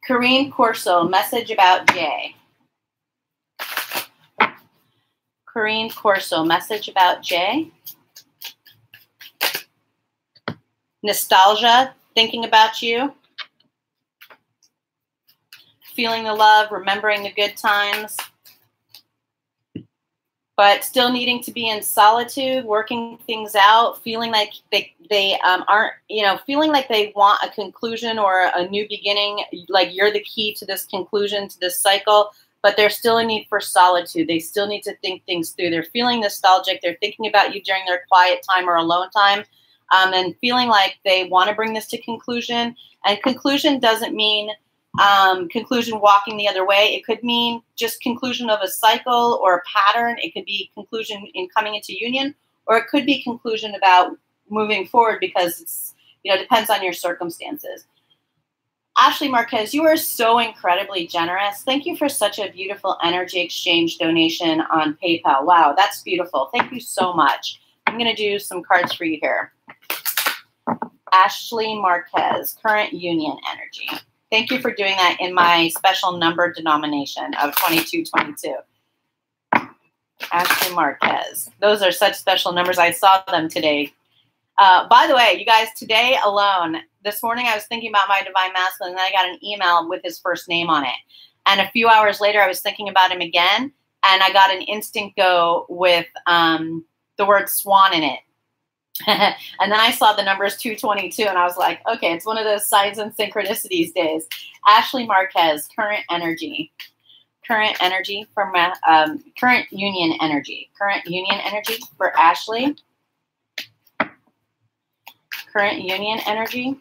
Corrine Corso, message about Jay. Corrine Corso, message about Jay. Nostalgia, thinking about you. Feeling the love, remembering the good times. But still needing to be in solitude, working things out, feeling like they aren't, feeling like they want a conclusion or a new beginning, like you're the key to this conclusion, to this cycle, but there's still a need for solitude. They still need to think things through. They're feeling nostalgic. They're thinking about you during their quiet time or alone time, and feeling like they want to bring this to conclusion. And conclusion doesn't mean conclusion walking the other way. It could mean just conclusion of a cycle or a pattern. It could be conclusion in coming into union, or it could be conclusion about moving forward, because it's, depends on your circumstances. Ashley Marquez, you are so incredibly generous. Thank you for such a beautiful energy exchange donation on PayPal. Wow, that's beautiful. Thank you so much. I'm going to do some cards for you here. Ashley Marquez, current union energy. Thank you for doing that in my special number denomination of 2222. Ashley Marquez. Those are such special numbers. I saw them today. By the way, you guys, today alone, this morning I was thinking about my Divine Masculine, and I got an email with his first name on it. And a few hours later, I was thinking about him again, and I got an Instantgo with the word swan in it. And then I saw the numbers 222, and I was like, okay, it's one of those signs and synchronicities days. Ashley Marquez, current energy. Current energy for current union energy. Current union energy for Ashley. current union energy.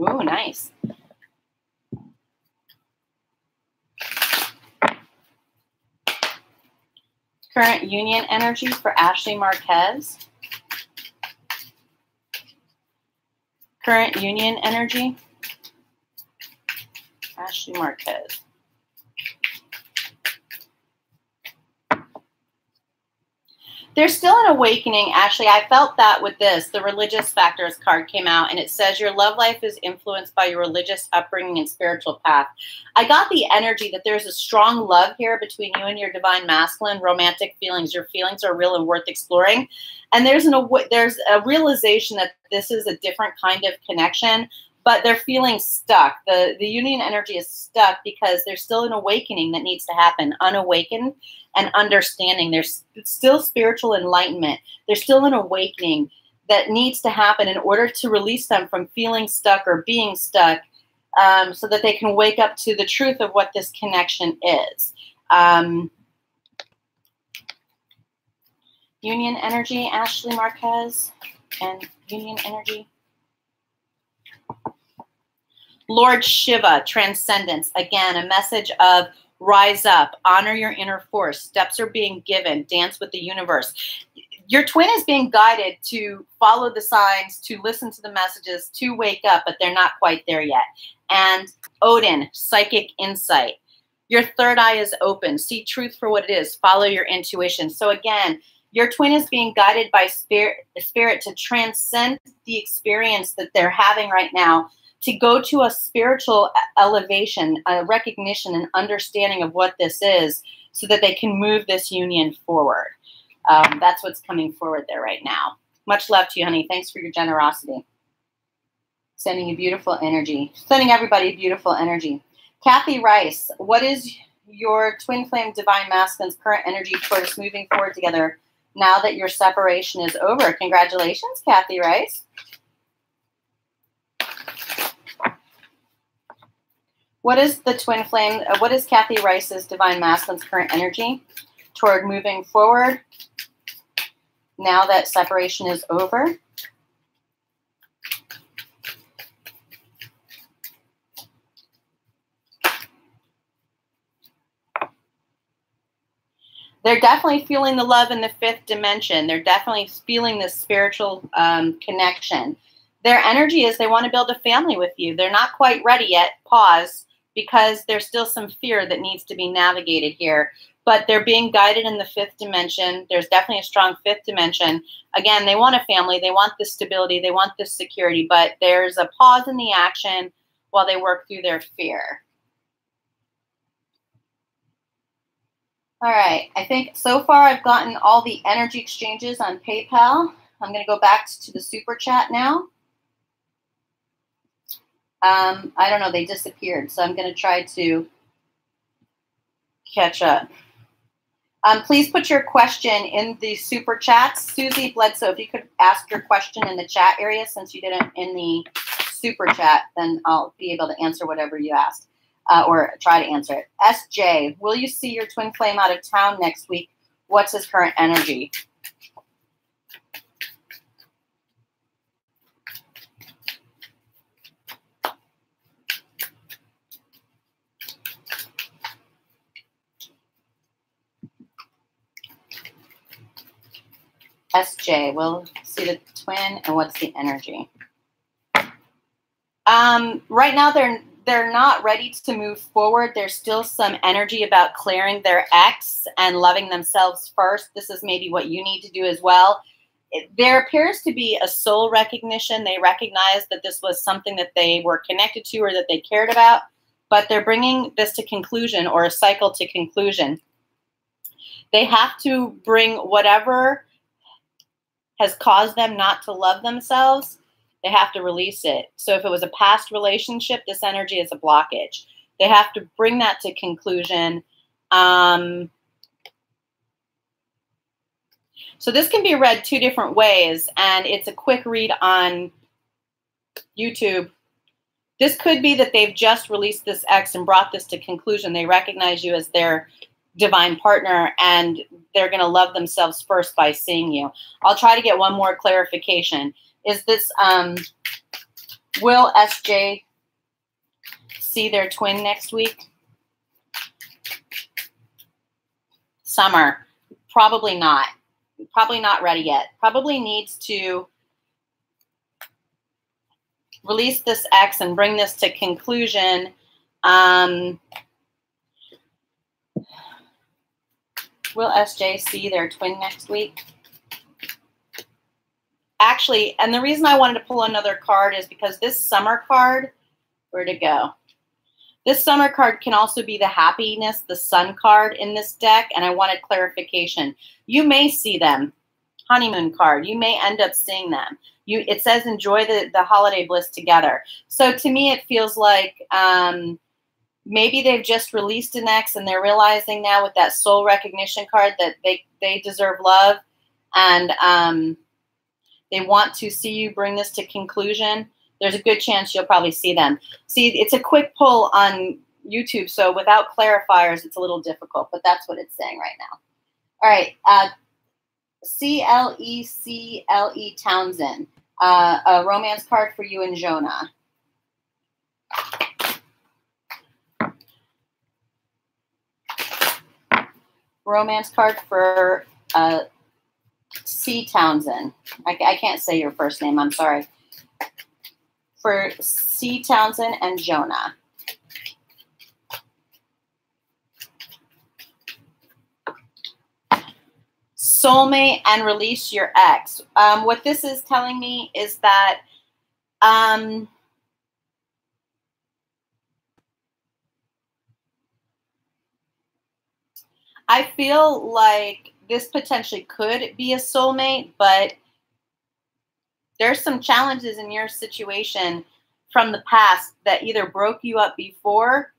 Ooh, nice. Current union energy for Ashley Marquez. Current union energy. Ashley Marquez. There's still an awakening, Ashley. I felt that with this. The religious factors card came out, and it says your love life is influenced by your religious upbringing and spiritual path. I got the energy that there's a strong love here between you and your divine masculine, romantic feelings. Your feelings are real and worth exploring. And there's a realization that this is a different kind of connection, but they're feeling stuck. The union energy is stuck because there's still an awakening that needs to happen, unawakened and understanding. There's still spiritual enlightenment. There's still an awakening that needs to happen in order to release them from feeling stuck or being stuck, so that they can wake up to the truth of what this connection is. Union energy, Ashley Marquez, and union energy. Lord Shiva, transcendence. Again, a message of rise up, honor your inner force. Steps are being given. Dance with the universe. Your twin is being guided to follow the signs, to listen to the messages, to wake up, but they're not quite there yet. And Odin, psychic insight. Your third eye is open. See truth for what it is. Follow your intuition. So again, your twin is being guided by spirit to transcend the experience that they're having right now, to go to a spiritual elevation, a recognition and understanding of what this is, so that they can move this union forward. That's what's coming forward there right now. Much love to you, honey. Thanks for your generosity. Sending you beautiful energy. Sending everybody beautiful energy. Kathy Rice, what is your twin flame divine masculine's current energy towards moving forward together now that your separation is over? Congratulations, Kathy Rice. What is the twin flame? What is Kathy Rice's divine masculine's current energy toward moving forward now that separation is over? They're definitely feeling the love in the fifth dimension. They're definitely feeling this spiritual connection. Their energy is they want to build a family with you. They're not quite ready yet. Pause. Because there's still some fear that needs to be navigated here. But they're being guided in the fifth dimension. There's definitely a strong fifth dimension. Again, they want a family. They want this stability. They want this security. But there's a pause in the action while they work through their fear. All right. I think so far I've gotten all the energy exchanges on PayPal. I'm going to go back to the super chat now. I don't know, they disappeared, so I'm going to try to catch up. Please put your question in the super chats. Susie Bledsoe, if you could ask your question in the chat area, since you didn't in the super chat, then I'll be able to answer whatever you asked, or try to answer it. SJ, will you see your twin flame out of town next week? What's his current energy? SJ, we'll see the twin and what's the energy. Right now they're not ready to move forward. There's still some energy about clearing their ex and loving themselves first. This is maybe what you need to do as well. There appears to be a soul recognition. They recognize that this was something that they were connected to or that they cared about, but they're bringing this to conclusion, or a cycle to conclusion. They have to bring whatever has caused them not to love themselves, they have to release it. So if it was a past relationship, this energy is a blockage. They have to bring that to conclusion. So this can be read two different ways, and it's a quick read on YouTube. This could be that they've just released this ex and brought this to conclusion. They recognize you as their divine partner, and they're going to love themselves first by seeing you. I'll try to get one more clarification. Is this, will SJ see their twin next week? Summer, probably not. Probably not ready yet. Probably needs to release this X and bring this to conclusion. Will SJ see their twin next week? Actually, and the reason I wanted to pull another card is because this summer card, where'd it go? This summer card can also be the happiness, the sun card in this deck, and I wanted clarification. You may see them. Honeymoon card. You may end up seeing them. It says enjoy the holiday bliss together. So to me, it feels like maybe they've just released an X and they're realizing now with that soul recognition card that they deserve love, and they want to see you bring this to conclusion. There's a good chance you'll probably see them. See, it's a quick pull on YouTube, so without clarifiers, it's a little difficult, but that's what it's saying right now. All right, CLE Townsend, a romance card for you and Jonah. Romance card for C. Townsend. I can't say your first name, I'm sorry. For C. Townsend and Jonah. Soulmate and release your ex. What this is telling me is that I feel like this potentially could be a soulmate, but there's some challenges in your situation from the past that either broke you up before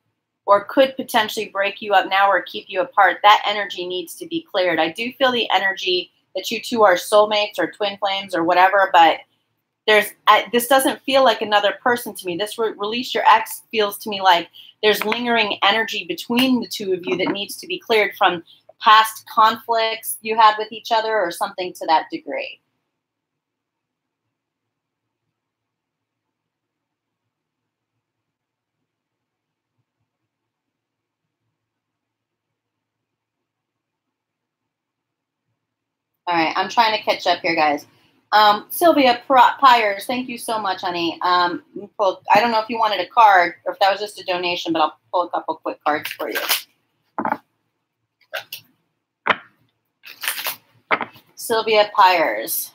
or could potentially break you up now or keep you apart. That energy needs to be cleared. I do feel the energy that you two are soulmates or twin flames or whatever, but this doesn't feel like another person to me. This release your ex feels to me like there's lingering energy between the two of you that needs to be cleared from past conflicts you had with each other or something to that degree. All right, I'm trying to catch up here, guys. Sylvia Pyers, thank you so much, honey. I don't know if you wanted a card or if that was just a donation, but I'll pull a couple quick cards for you. Sylvia Pyers.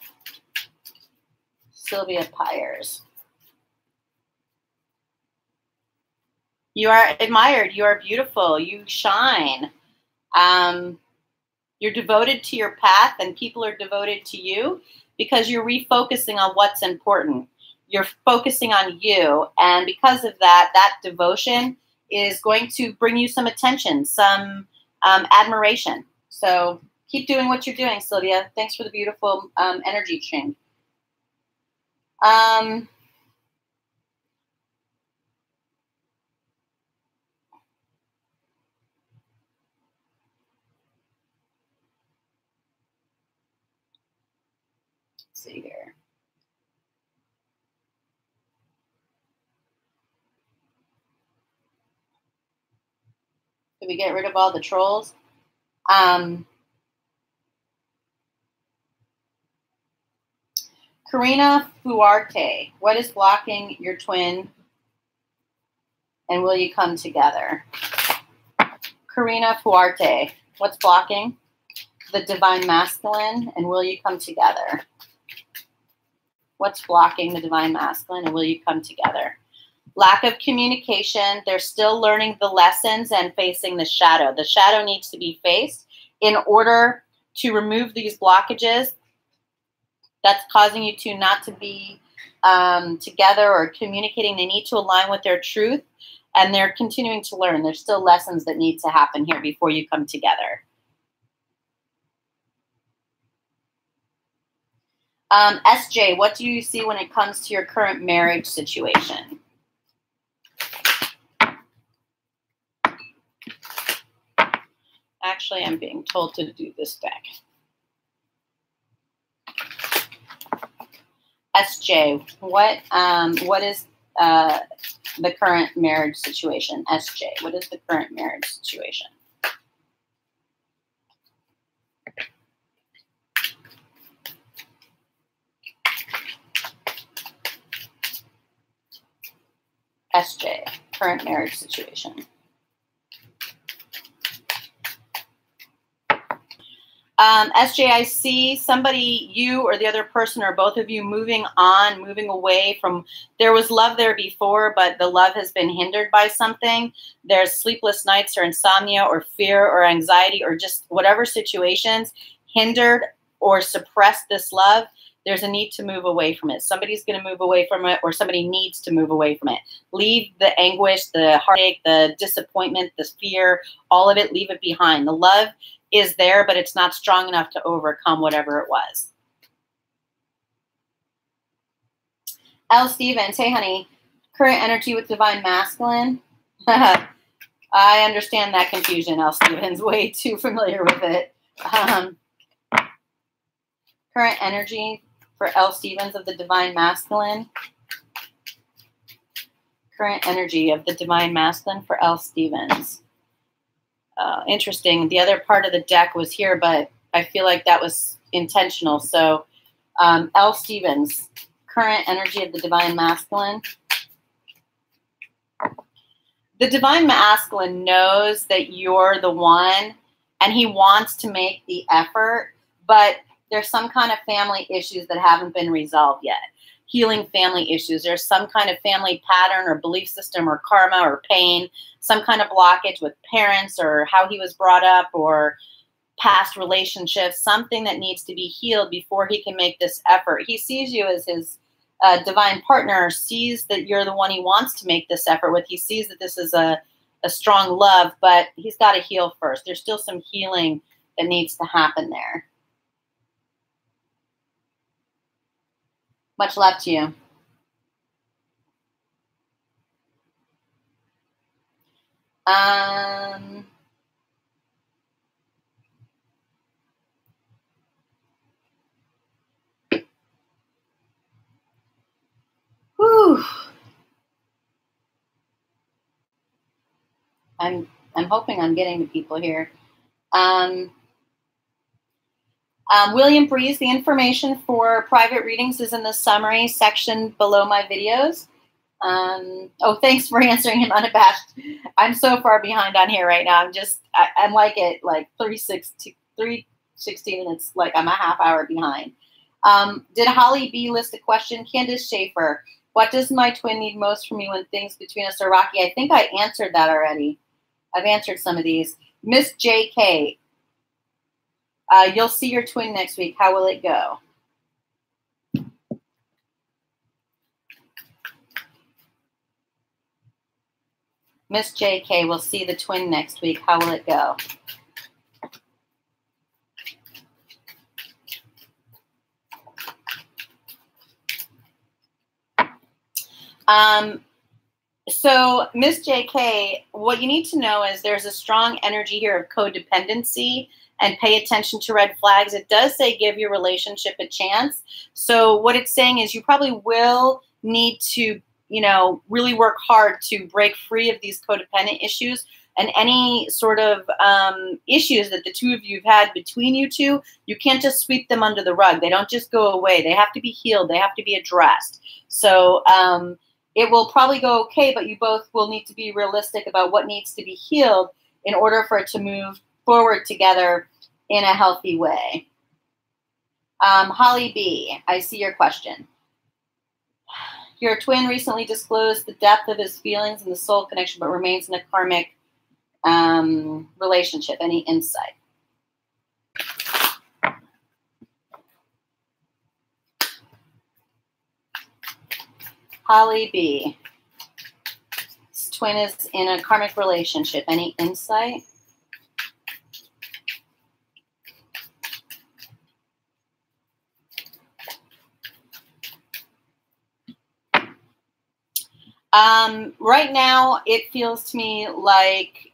Sylvia Pyers. You are admired. You are beautiful. You shine. You're devoted to your path, and people are devoted to you because you're refocusing on what's important. You're focusing on you, and because of that, that devotion is going to bring you some attention, some admiration. So keep doing what you're doing, Sylvia. Thanks for the beautiful energy exchange. Let's see here. Did we get rid of all the trolls? Karina Fuarte, what is blocking your twin, and will you come together? Karina Fuarte, what's blocking the divine masculine, and will you come together? What's blocking the divine masculine, and will you come together? Lack of communication. They're still learning the lessons and facing the shadow. The shadow needs to be faced in order to remove these blockages that's causing you two not to be together or communicating. They need to align with their truth, and they're continuing to learn. There's still lessons that need to happen here before you come together. SJ, what do you see when it comes to your current marriage situation? Actually, I'm being told to do this deck. SJ, what is the current marriage situation? SJ, what is the current marriage situation? SJ, current marriage situation. SJ, I see somebody, you or the other person or both of you moving on, moving away from, there was love there before, but the love has been hindered by something. There's sleepless nights or insomnia or fear or anxiety or just whatever situations hindered or suppressed this love. There's a need to move away from it. Somebody's going to move away from it, or somebody needs to move away from it. Leave the anguish, the heartache, the disappointment, the fear, all of it, leave it behind. The love is there, but it's not strong enough to overcome whatever it was. L. Stevens, hey honey, current energy with divine masculine. I understand that confusion, L. Stevens, way too familiar with it. Current energy for L. Stevens of the divine masculine. Current energy of the divine masculine for L. Stevens. Interesting. The other part of the deck was here, but I feel like that was intentional. So L. Stevens, current energy of the divine masculine. The divine masculine knows that you're the one, and he wants to make the effort, but there's some kind of family issues that haven't been resolved yet. Healing family issues. There's some kind of family pattern or belief system or karma or pain, some kind of blockage with parents or how he was brought up or past relationships, something that needs to be healed before he can make this effort. He sees you as his divine partner, sees that you're the one he wants to make this effort with. He sees that this is a strong love, but he's got to heal first. There's still some healing that needs to happen there. Much love to you. Whew. I'm hoping I'm getting to people here. William Breeze, the information for private readings is in the summary section below my videos. Oh, thanks for answering him unabashed. I'm so far behind on here right now. I'm like at like 3:16 and it's like I'm a half hour behind. Did Holly B list a question? Candace Schaefer, what does my twin need most from me when things between us are rocky? I think I answered that already. I've answered some of these. Miss JK, you'll see your twin next week. How will it go? Miss JK will see the twin next week. How will it go? So Miss JK, what you need to know is there's a strong energy here of codependency and pay attention to red flags. It does say give your relationship a chance. So what it's saying is you probably will need to, really work hard to break free of these codependent issues and any sort of issues that the two of you have had between you two. You can't just sweep them under the rug. They don't just go away. They have to be healed. They have to be addressed. So it will probably go okay, but you both will need to be realistic about what needs to be healed in order for it to move forward together in a healthy way. Holly B, I see your question. Your twin recently disclosed the depth of his feelings and the soul connection, but remains in a karmic relationship. Any insight? Holly B, his twin is in a karmic relationship. Any insight? Right now, it feels to me like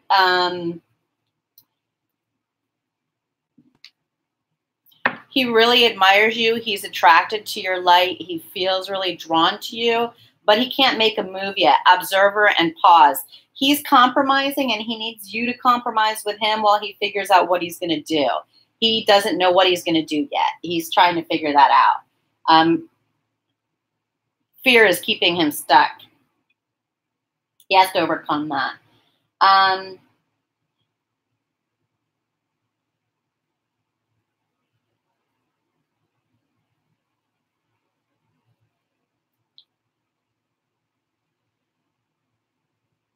He really admires you. He's attracted to your light. He feels really drawn to you, but he can't make a move yet. Observer and pause. He's compromising, and he needs you to compromise with him while he figures out what he's going to do. He doesn't know what he's going to do yet. He's trying to figure that out. Fear is keeping him stuck. He has to overcome that.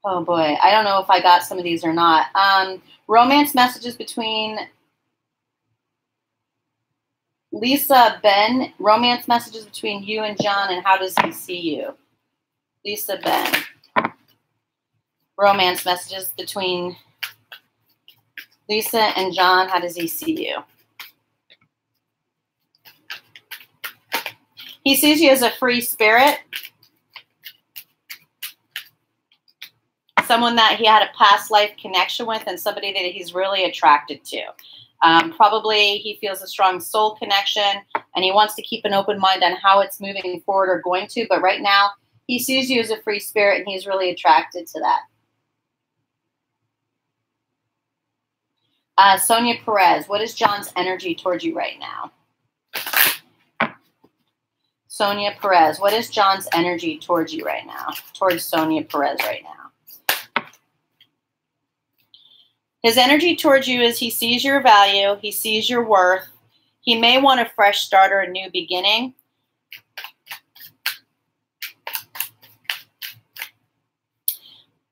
Oh boy, I don't know if I got some of these or not. Romance messages between Lisa, Ben. Romance messages between you and John, and how does he see you? Lisa, Ben. Romance messages between Lisa and John. How does he see you? He sees you as a free spirit. Someone that he had a past life connection with, and somebody that he's really attracted to. Probably he feels a strong soul connection, and he wants to keep an open mind on how it's moving forward or going to. But right now, he sees you as a free spirit, and he's really attracted to that. Sonia Perez, what is John's energy towards you right now? Sonia Perez, what is John's energy towards you right now? Towards Sonia Perez right now. His energy towards you is he sees your value. He sees your worth. He may want a fresh start or a new beginning.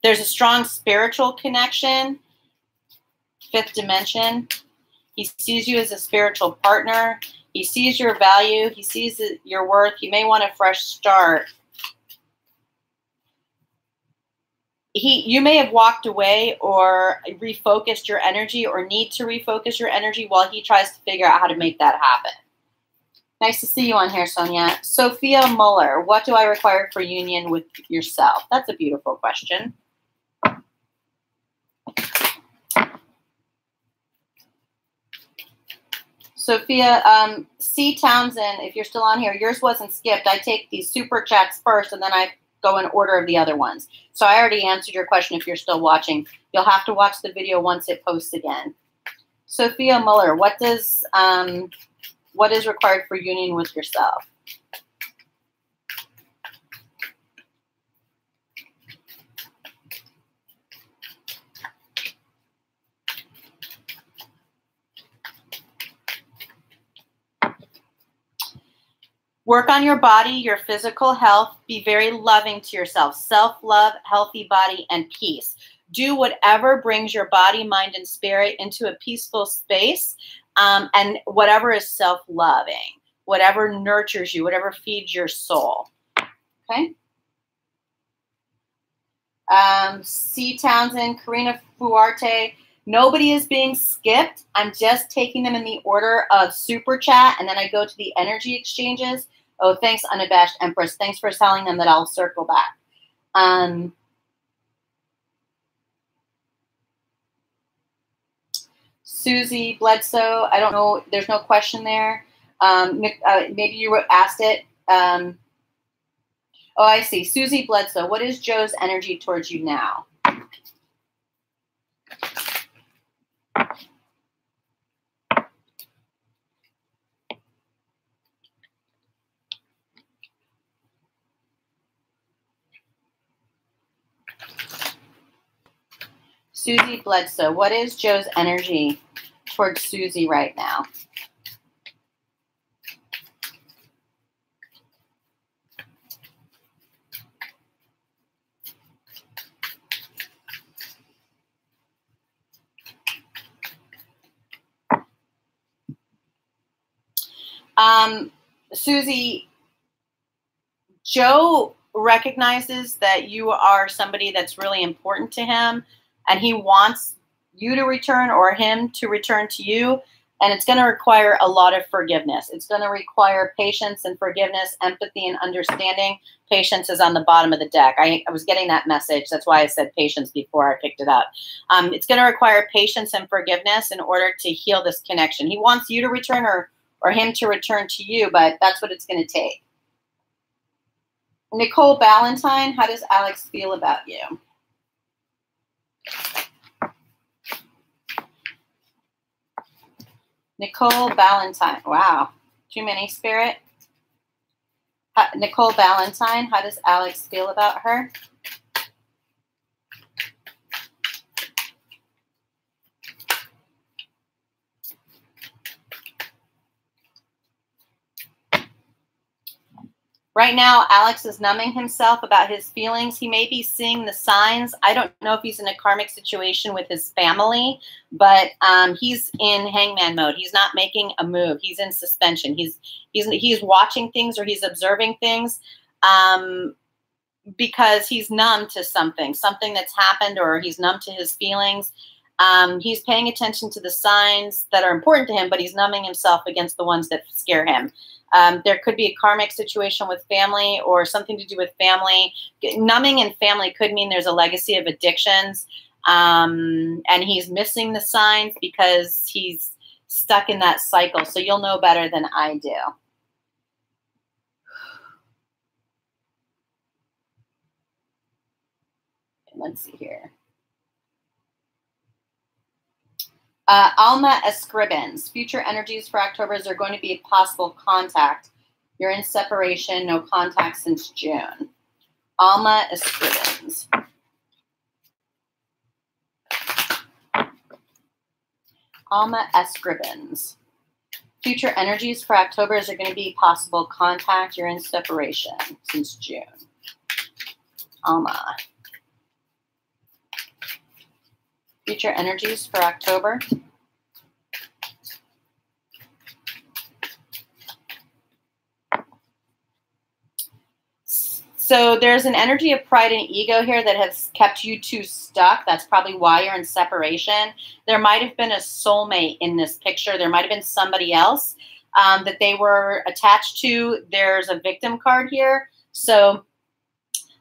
There's a strong spiritual connection. Fifth dimension. He sees you as a spiritual partner. He sees your value. He sees your worth. He may want a fresh start. You may have walked away or refocused your energy or need to refocus your energy while he tries to figure out how to make that happen. Nice to see you on here, Sonia. Sophia Muller, what do I require for union with yourself? That's a beautiful question. Sophia, C. Townsend, if you're still on here, yours wasn't skipped. I take these super chats first, and then I go in order of the other ones. So I already answered your question if you're still watching. You'll have to watch the video once it posts again. Sophia Muller, what is required for union with yourself? Work on your body, your physical health. Be very loving to yourself. Self-love, healthy body, and peace. Do whatever brings your body, mind, and spirit into a peaceful space, and whatever is self-loving, whatever nurtures you, whatever feeds your soul. Okay? C. Townsend, Karina Fuarte. Nobody is being skipped. I'm just taking them in the order of super chat, and then I go to the energy exchanges. Oh, thanks, Unabashed Empress. Thanks for telling them that I'll circle back. Susie Bledsoe, I don't know. There's no question there. Maybe you asked it. Oh, I see. Susie Bledsoe, what is Joe's energy towards you now? Susie Bledsoe, what is Joe's energy towards Susie right now? Susie, Joe recognizes that you are somebody that's really important to him, and he wants you to return or him to return to you. And it's going to require a lot of forgiveness. It's going to require patience and forgiveness, empathy and understanding. Patience is on the bottom of the deck. I was getting that message. That's why I said patience before I picked it up. It's going to require patience and forgiveness in order to heal this connection. He wants you to return or or him to return to you, but that's what it's going to take. Nicole Ballantyne, how does Alex feel about you? Nicole Ballantyne. Wow. Too many, Spirit. Nicole Ballantyne, how does Alex feel about her? Right now, Alex is numbing himself about his feelings. He may be seeing the signs. I don't know if he's in a karmic situation with his family, but he's in hangman mode. He's not making a move. He's in suspension. He's watching things, or he's observing things because he's numb to something that's happened, or he's numb to his feelings. He's paying attention to the signs that are important to him, but he's numbing himself against the ones that scare him. There could be a karmic situation with family, or something to do with family. Numbing in family could mean there's a legacy of addictions, and he's missing the signs because he's stuck in that cycle. So you'll know better than I do. Let's see here. Alma Escribens. Future energies for October. Is there going to be a possible contact? You're in separation, no contact since June. Alma Escribens. Alma Escribens. Future energies for October. Is there going to be possible contact? You're in separation since June. Alma. Future energies for October. So there's an energy of pride and ego here that has kept you two stuck. That's probably why you're in separation. There might have been a soulmate in this picture. There might have been somebody else that they were attached to. There's a victim card here. So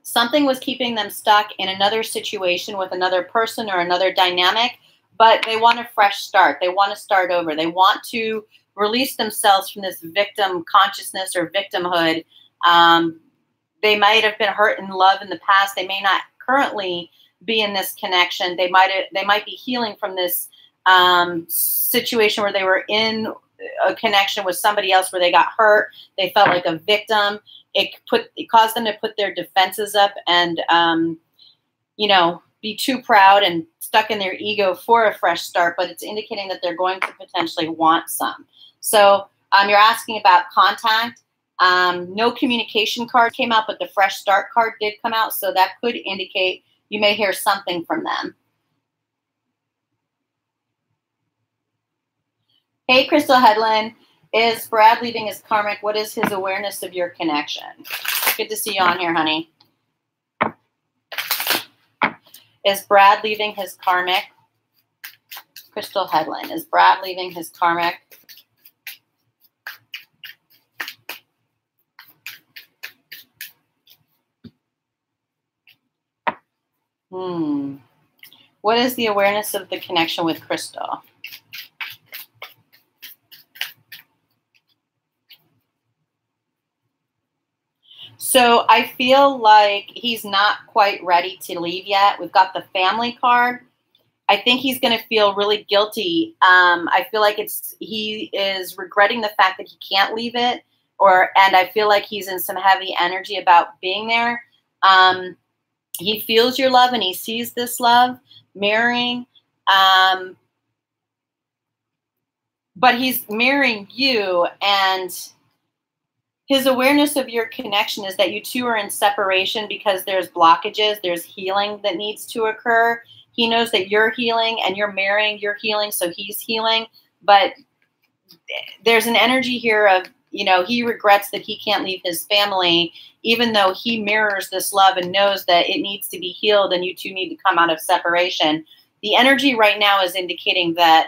something was keeping them stuck in another situation with another person or another dynamic, but they want a fresh start. They want to start over. They want to release themselves from this victim consciousness or victimhood. They might have been hurt in love in the past. They may not currently be in this connection. They might be healing from this situation where they were in a connection with somebody else where they got hurt. They felt like a victim. It caused them to put their defenses up and, be too proud and stuck in their ego for a fresh start, but it's indicating that they're going to potentially want some. So you're asking about contact. No communication card came out, but the fresh start card did come out. So that could indicate you may hear something from them. Hey, Crystal Headland. Is Brad leaving his karmic? What is his awareness of your connection? Good to see you on here, honey. Is Brad leaving his karmic? Crystal Headland. Is Brad leaving his karmic? What is the awareness of the connection with Crystal? So I feel like he's not quite ready to leave yet. We've got the family card. I think he's going to feel really guilty. I feel like he is regretting the fact that he can't leave it, and I feel like he's in some heavy energy about being there. He feels your love and he sees this love mirroring, but he's mirroring you, and his awareness of your connection is that you two are in separation because there's blockages, there's healing that needs to occur. He knows that you're healing and you're marrying, you're healing, so he's healing. But there's an energy here of, he regrets that he can't leave his family, even though he mirrors this love and knows that it needs to be healed and you two need to come out of separation. The energy right now is indicating that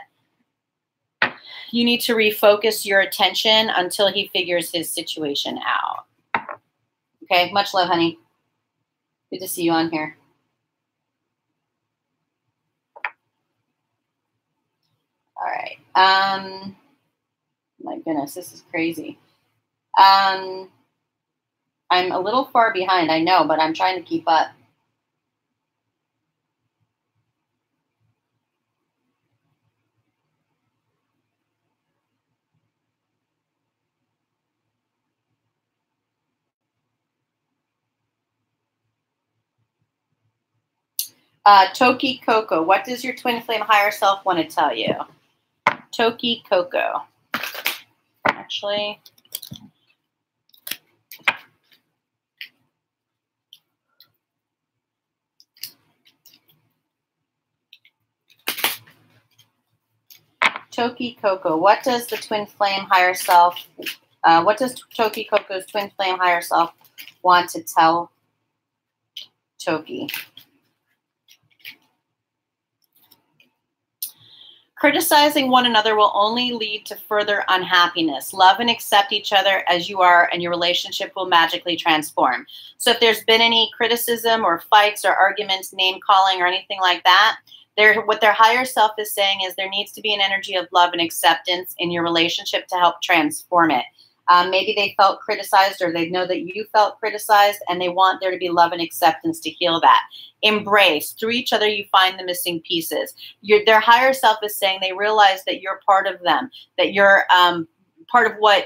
you need to refocus your attention until he figures his situation out. Okay, much love, honey. Good to see you on here. All right. My goodness, this is crazy. I'm a little far behind, I know, but I'm trying to keep up. Toki Coco, what does your twin flame higher self want to tell you? Toki Coco. Actually, Toki Coco, what does the twin flame higher self, what does Toki Coco's twin flame higher self want to tell Toki? Criticizing one another will only lead to further unhappiness. Love and accept each other as you are, and your relationship will magically transform. So if there's been any criticism or fights or arguments, name calling or anything like that, what their higher self is saying is there needs to be an energy of love and acceptance in your relationship to help transform it. Maybe they felt criticized, or they know that you felt criticized, and they want there to be love and acceptance to heal that. Embrace. Through each other, you find the missing pieces. Their higher self is saying they realize that you're part of them, that you're part of what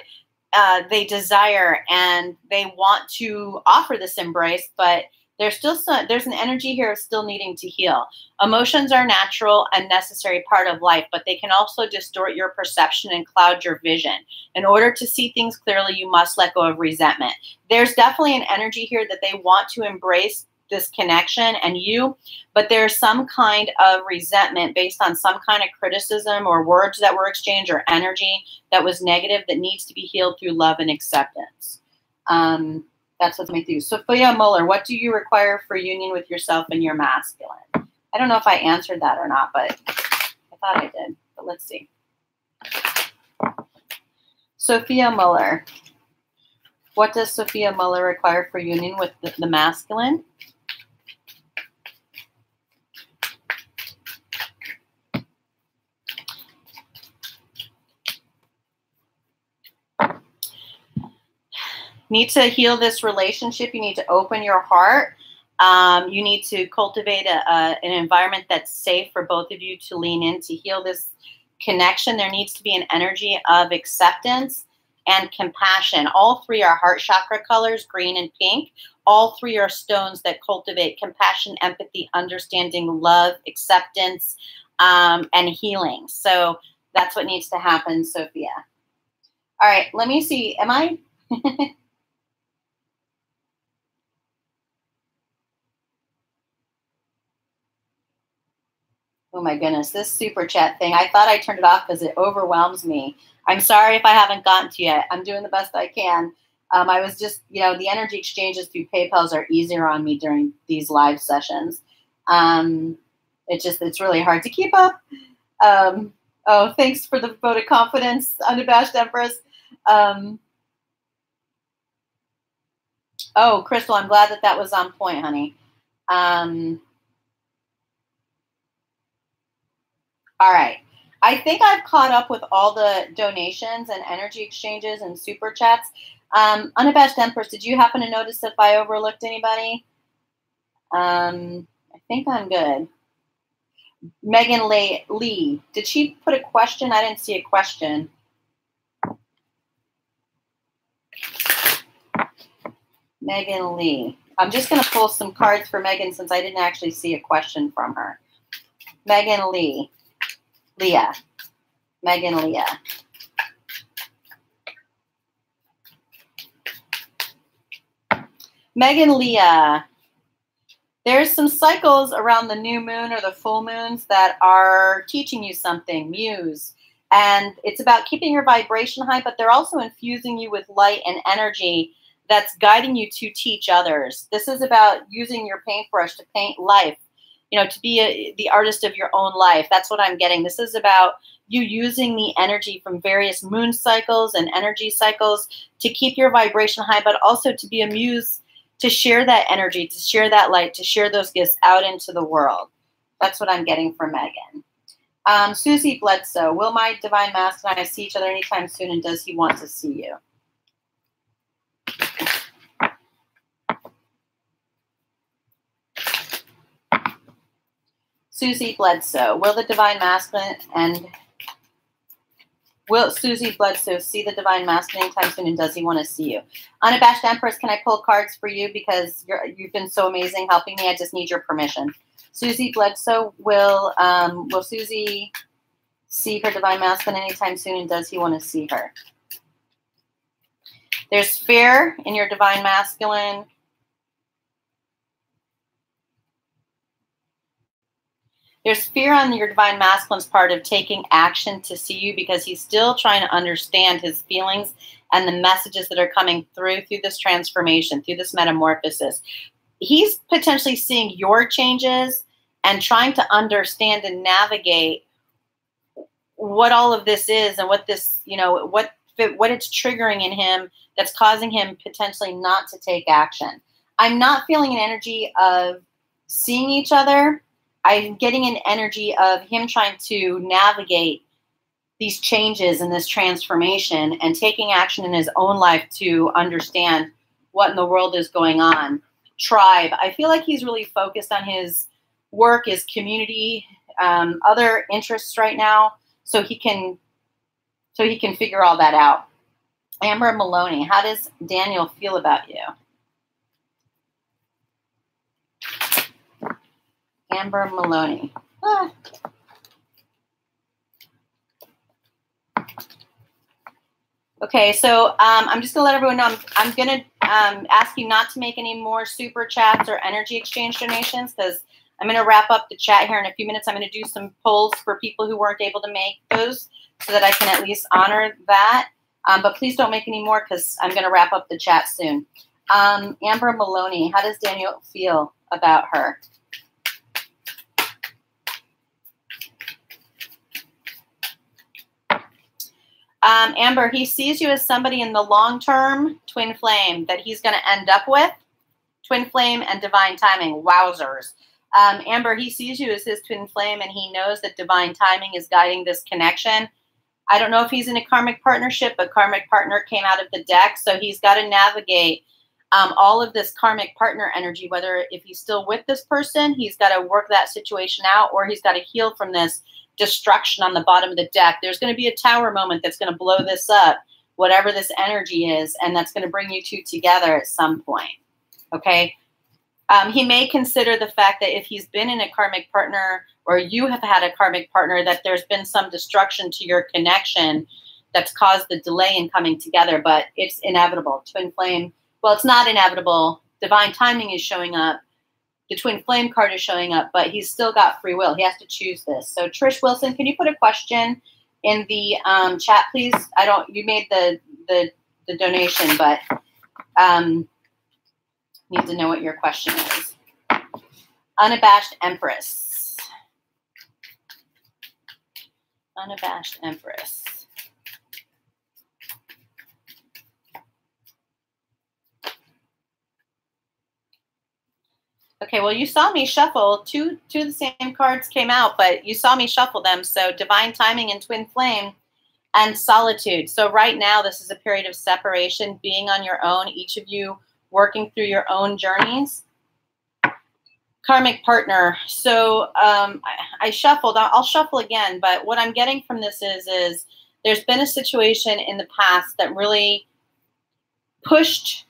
they desire, and they want to offer this embrace, but there's an energy here of still needing to heal. Emotions are natural and necessary part of life, but they can also distort your perception and cloud your vision. In order to see things clearly, you must let go of resentment. There's definitely an energy here that they want to embrace this connection and you, but there's some kind of resentment based on some kind of criticism or words that were exchanged or energy that was negative that needs to be healed through love and acceptance. That's what's coming through. Sophia Muller, what do you require for union with yourself and your masculine? I don't know if I answered that or not, but I thought I did. But let's see. Sophia Muller. What does Sophia Muller require for union with the masculine? Need to heal this relationship. You need to open your heart. You need to cultivate an environment that's safe for both of you to lean in to heal this connection. There needs to be an energy of acceptance and compassion. All three are heart chakra colors, green and pink. All three are stones that cultivate compassion, empathy, understanding, love, acceptance, and healing. So that's what needs to happen, Sophia. All right, let me see. Am I... Oh my goodness, this super chat thing. I thought I turned it off because it overwhelms me. I'm sorry if I haven't gotten to you yet. I'm doing the best I can. I was just, the energy exchanges through PayPals are easier on me during these live sessions. It's really hard to keep up. Oh, thanks for the vote of confidence, Unabashed Empress. Oh, Crystal, I'm glad that was on point, honey. All right. I think I've caught up with all the donations and energy exchanges and super chats. Unabashed Empress, did you happen to notice if I overlooked anybody? I think I'm good. Megan Lee, did she put a question? I didn't see a question. Megan Lee. I'm just going to pull some cards for Megan since I didn't actually see a question from her. Megan Lee. Leah. Megan Leah. Megan Leah. There's some cycles around the new moon or the full moons that are teaching you something, muse. And it's about keeping your vibration high, but they're also infusing you with light and energy that's guiding you to teach others. This is about using your paintbrush to paint life. To be the artist of your own life. That's what I'm getting. This is about you using the energy from various moon cycles and energy cycles to keep your vibration high, but also to be a muse, to share that energy, to share that light, to share those gifts out into the world. That's what I'm getting from Megan. Susie Bledsoe, will my divine masculine and I see each other anytime soon, and does he want to see you? Susie Bledsoe, will the divine masculine and will Susie Bledsoe see the divine masculine anytime soon, and does he want to see you? Unabashed Empress, can I pull cards for you because you've been so amazing helping me? I just need your permission. Susie Bledsoe, will Susie see her divine masculine anytime soon, and does he want to see her? There's fear in your divine masculine. There's fear on your divine masculine's part of taking action to see you because he's still trying to understand his feelings and the messages that are coming through this transformation, through this metamorphosis. He's potentially seeing your changes and trying to understand and navigate what all of this is and what this, what it's triggering in him that's causing him potentially not to take action. I'm not feeling an energy of seeing each other. I'm getting an energy of him trying to navigate these changes and this transformation and taking action in his own life to understand what in the world is going on. Tribe. I feel like he's really focused on his work, his community, other interests right now, so he can figure all that out. Amber Maloney, how does Daniel feel about you? Amber Maloney. Okay, so I'm just going to let everyone know I'm going to ask you not to make any more super chats or energy exchange donations because I'm going to wrap up the chat here in a few minutes. I'm going to do some polls for people who weren't able to make those so that I can at least honor that. But please don't make any more because I'm going to wrap up the chat soon. Amber Maloney, how does Daniel feel about her? Amber, he sees you as somebody in the long-term twin flame that he's going to end up with. Twin flame and divine timing. Wowzers. Amber, he sees you as his twin flame, and he knows that divine timing is guiding this connection. I don't know if he's in a karmic partnership, but karmic partner came out of the deck, so he's got to navigate all of this karmic partner energy, whether if he's still with this person, he's got to work that situation out, or he's got to heal from this destruction on the bottom of the deck. There's going to be a tower moment that's going to blow this up, whatever this energy is, and that's going to bring you two together at some point. Okay? He may consider the fact that if he's been in a karmic partner or you have had a karmic partner, that there's been some destruction to your connection that's caused the delay in coming together, but it's inevitable. Twin flame, well, it's not inevitable. Divine timing is showing up. The twin flame card is showing up, but he's still got free will. He has to choose this. So Trish Wilson, can you put a question in the chat, please? You made the donation, but need to know what your question is. Unabashed Empress. Unabashed Empress. Okay, well, you saw me shuffle. Two of the same cards came out, but you saw me shuffle them. So divine timing and twin flame and solitude. So right now, this is a period of separation, being on your own, each of you working through your own journeys. Karmic partner. So I shuffled. I'll shuffle again, but what I'm getting from this is there's been a situation in the past that really pushed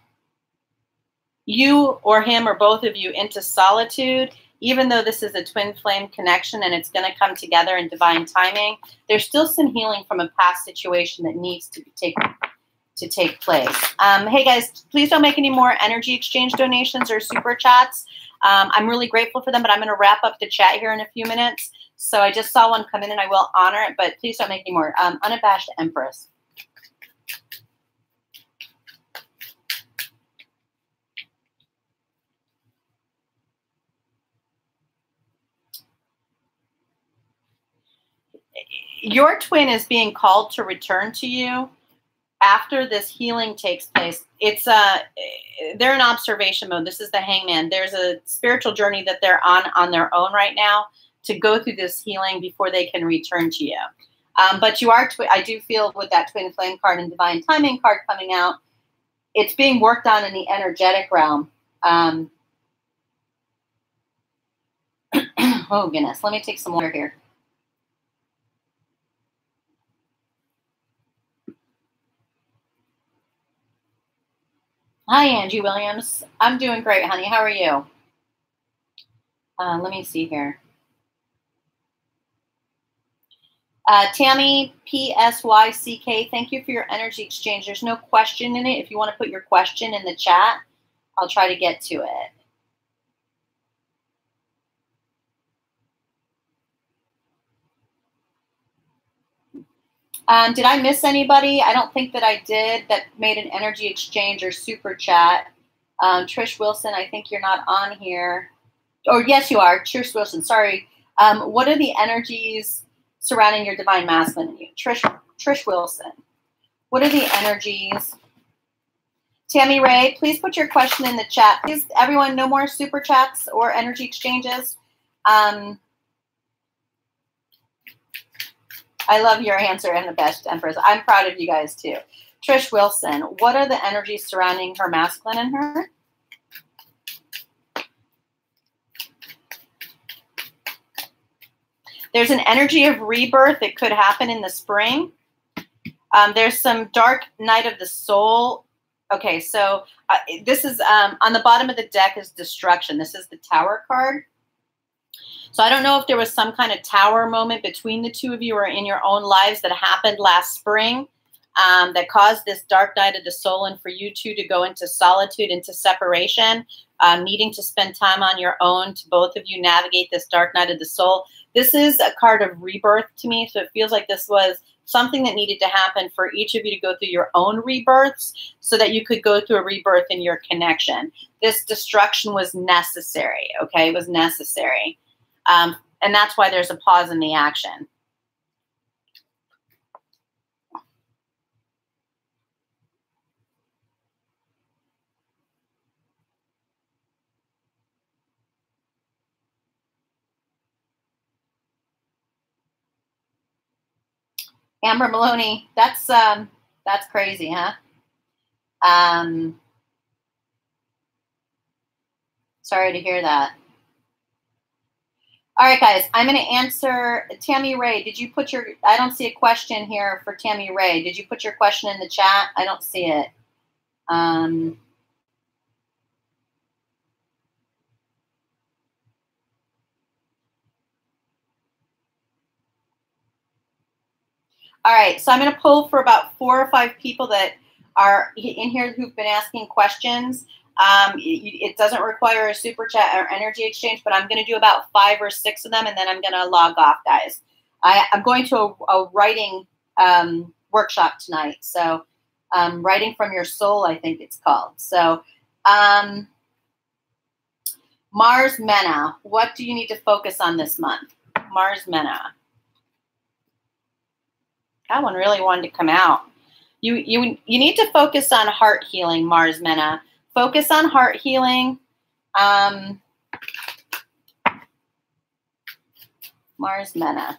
you or him or both of you into solitude. Even though this is a twin flame connection and it's going to come together in divine timing, there's still some healing from a past situation that needs to take place. Hey guys, please don't make any more energy exchange donations or super chats. I'm really grateful for them, but I'm going to wrap up the chat here in a few minutes. So I just saw one come in and I will honor it, but please don't make any more. Unabashed Empress. Your twin is being called to return to you after this healing takes place. They're in observation mode. This is the Hangman. There's a spiritual journey that they're on their own right now. to go through this healing before they can return to you. But you are, I do feel with that twin flame card and divine timing card coming out, it's being worked on in the energetic realm. Oh, goodness. Let me take some water here. Hi, Angie Williams. I'm doing great, honey. How are you? Let me see here. Tammy, PSYCK, thank you for your energy exchange. There's no question in it. If you want to put your question in the chat, I'll try to get to it. Did I miss anybody? I don't think that I did that made an energy exchange or super chat. Trish Wilson, I think you're not on here. Or yes, you are. Trish Wilson, sorry. What are the energies surrounding your divine masculine in you? Trish Wilson. What are the energies? Tammy Ray, please put your question in the chat. Please, everyone, no more super chats or energy exchanges. I love your answer and the best, Empress. I'm proud of you guys too. Trish Wilson, what are the energies surrounding her masculine in her? There's an energy of rebirth that could happen in the spring. There's some dark night of the soul. Okay, so this is on the bottom of the deck is destruction. This is the Tower card. So I don't know if there was some kind of tower moment between the two of you or in your own lives that happened last spring that caused this dark night of the soul and for you two to go into solitude, into separation, needing to spend time on your own to both of you navigate this dark night of the soul. This is a card of rebirth to me, so it feels like this was something that needed to happen for each of you to go through your own rebirths so that you could go through a rebirth in your connection. This destruction was necessary, okay? It was necessary. And that's why there's a pause in the action. Amber Maloney, that's crazy, huh? Sorry to hear that. All right, guys, I'm going to answer Tammy Ray. Did you put your, I don't see a question here for Tammy Ray. Did you put your question in the chat? I don't see it. All right, so I'm going to pull for about 4 or 5 people that are in here who've been asking questions. It doesn't require a super chat or energy exchange, but I'm going to do about 5 or 6 of them, and then I'm going to log off, guys. I'm going to a writing workshop tonight. So Writing from Your Soul, I think it's called. So Mars Mena, what do you need to focus on this month? Mars Mena. That one really wanted to come out. You need to focus on heart healing, Mars Mena. Focus on heart healing. Mars Mena.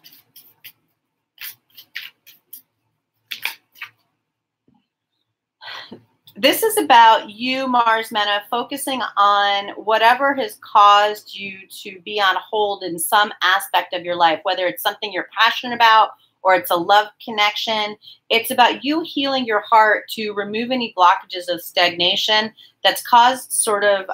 This is about you, Mars Mena, focusing on whatever has caused you to be on hold in some aspect of your life, whether it's something you're passionate about or it's a love connection. It's about you healing your heart to remove any blockages of stagnation that's caused sort of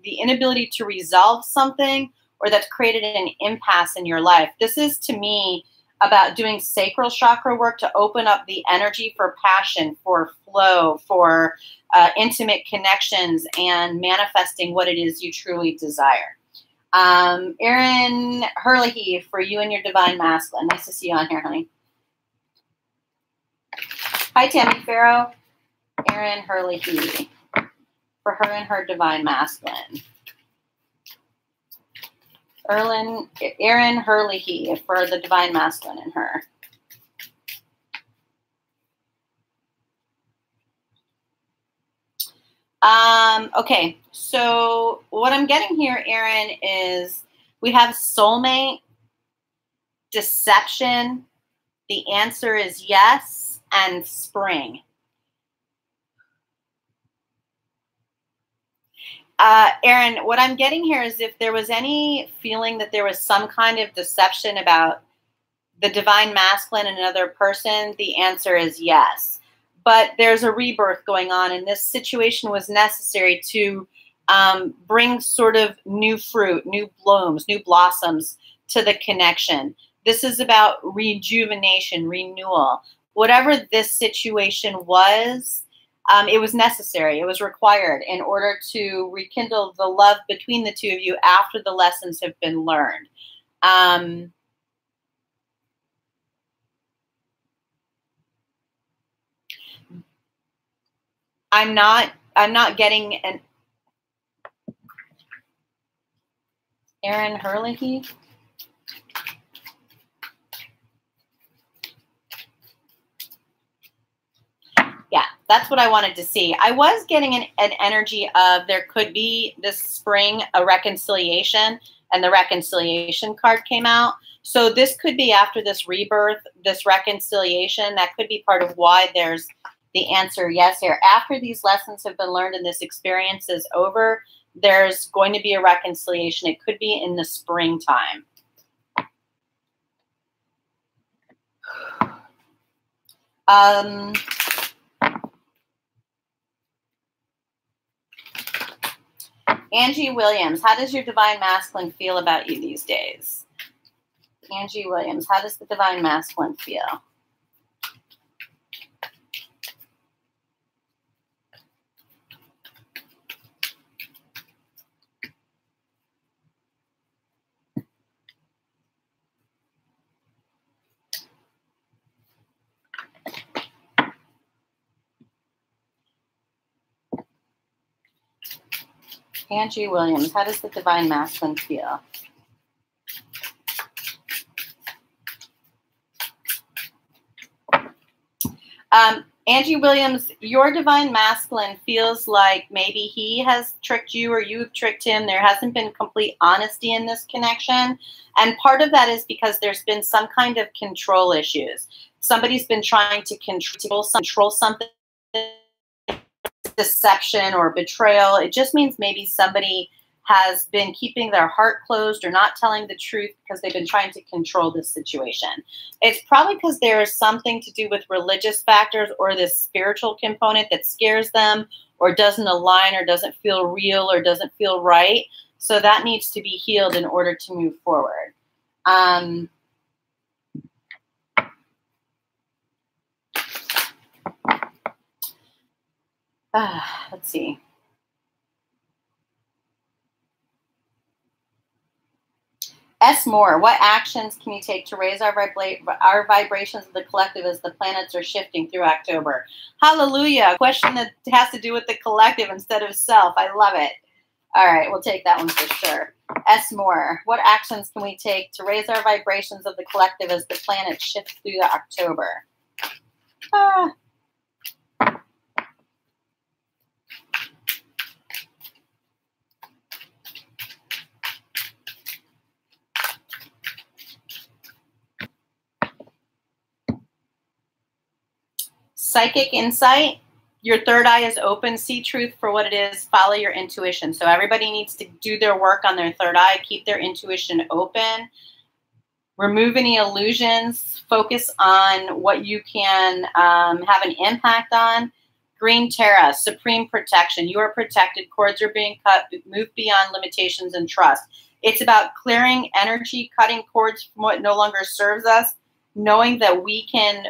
the inability to resolve something or that's created an impasse in your life. This is, to me, about doing sacral chakra work to open up the energy for passion, for flow, for intimate connections, and manifesting what it is you truly desire. Erin Herlihy, for you and your divine masculine. Nice to see you on here, honey. Hi, Tammy Farrow. Erin Herlihy, for her and her divine masculine. Erin Herlihy, for the divine masculine in her. Okay, so what I'm getting here, Erin, is we have soulmate deception. The answer is yes, and spring. Aaron, what I'm getting here is if there was any feeling that there was some kind of deception about the divine masculine in another person, the answer is yes. But there's a rebirth going on, and this situation was necessary to bring sort of new fruit, new blooms, new blossoms to the connection. This is about rejuvenation, renewal. Whatever this situation was, it was necessary. It was required in order to rekindle the love between the two of you after the lessons have been learned. I'm not getting an Aaron Herlihy. Yeah, that's what I wanted to see. I was getting an energy of there could be this spring a reconciliation, and the reconciliation card came out. So this could be after this rebirth, this reconciliation. That could be part of why there's the answer yes here. After these lessons have been learned and this experience is over, there's going to be a reconciliation. It could be in the springtime. Angie Williams, how does your divine masculine feel about you these days? Angie Williams, how does the divine masculine feel? Angie Williams, how does the divine masculine feel? Angie Williams, your divine masculine feels like maybe he has tricked you or you've tricked him. There hasn't been complete honesty in this connection. And part of that is because there's been some kind of control issues. Somebody's been trying to control something, deception or betrayal. It just means maybe somebody has been keeping their heart closed or not telling the truth because they've been trying to control this situation. It's probably because there is something to do with religious factors or this spiritual component that scares them or doesn't align or doesn't feel real or doesn't feel right. So that needs to be healed in order to move forward. Let's see. S. Moore, what actions can you take to raise our vibrations of the collective as the planets are shifting through October? Hallelujah. A question that has to do with the collective instead of self. I love it. All right, we'll take that one for sure. S. Moore, what actions can we take to raise our vibrations of the collective as the planets shift through October? Psychic insight, your third eye is open, see truth for what it is, follow your intuition. So everybody needs to do their work on their third eye, keep their intuition open, remove any illusions, focus on what you can have an impact on. Green Terra, supreme protection. You are protected, cords are being cut, move beyond limitations and trust. It's about clearing energy, cutting cords from what no longer serves us, knowing that we can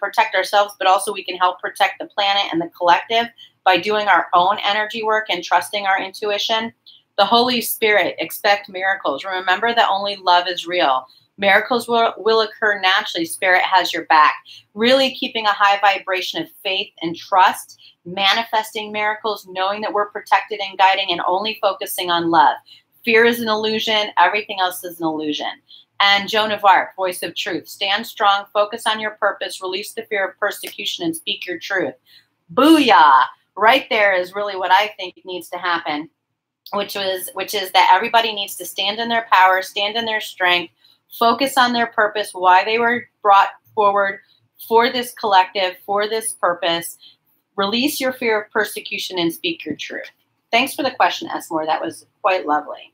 protect ourselves, but also we can help protect the planet and the collective by doing our own energy work and trusting our intuition. The Holy Spirit, expect miracles. Remember that only love is real. Miracles will occur naturally. Spirit has your back. Really keeping a high vibration of faith and trust, manifesting miracles, knowing that we're protected and guiding, and only focusing on love. Fear is an illusion. Everything else is an illusion. And Joan of Arc, voice of truth. Stand strong, focus on your purpose, release the fear of persecution, and speak your truth. Booyah! Right there is really what I think needs to happen, which is that everybody needs to stand in their power, stand in their strength, focus on their purpose, why they were brought forward for this collective, for this purpose. Release your fear of persecution and speak your truth. Thanks for the question, Esmore. That was quite lovely.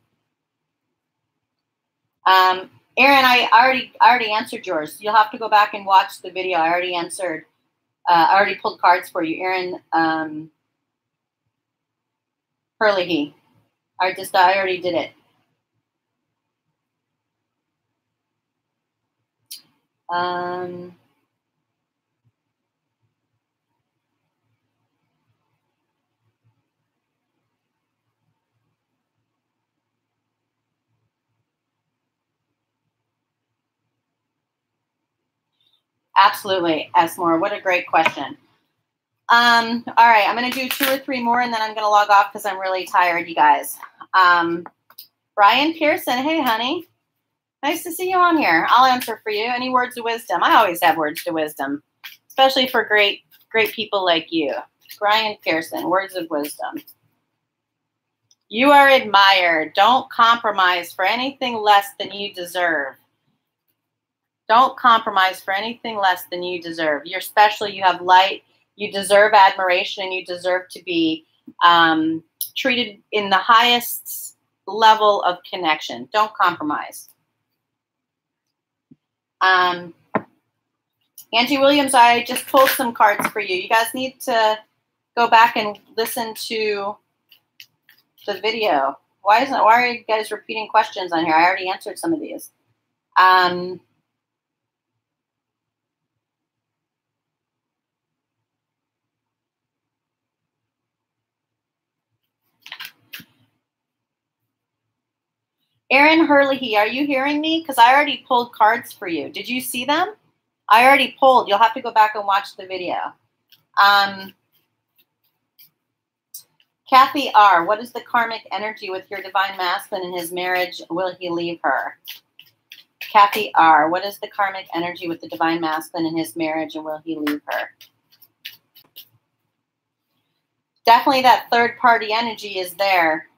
Aaron, I already answered yours. You'll have to go back and watch the video. I already answered. I already pulled cards for you, Aaron. Hurley. I already did it. Absolutely, Esmore. What a great question. All right, I'm going to do 2 or 3 more, and then I'm going to log off because I'm really tired, you guys. Brian Pearson, hey, honey. Nice to see you on here. I'll answer for you. Any words of wisdom? I always have words of wisdom, especially for great people like you. Brian Pearson, words of wisdom. You are admired. Don't compromise for anything less than you deserve. Don't compromise for anything less than you deserve. You're special. You have light. You deserve admiration, and you deserve to be treated in the highest level of connection. Don't compromise. Angie Williams, I just pulled some cards for you. You guys need to go back and listen to the video. Why are you guys repeating questions on here? I already answered some of these. Aaron Hurley, are you hearing me? Because I already pulled cards for you. Did you see them? I already pulled. You'll have to go back and watch the video. Kathy R., what is the karmic energy with your divine masculine in his marriage? Will he leave her? Kathy R., what is the karmic energy with the divine masculine in his marriage, and will he leave her? Definitely that third party energy is there.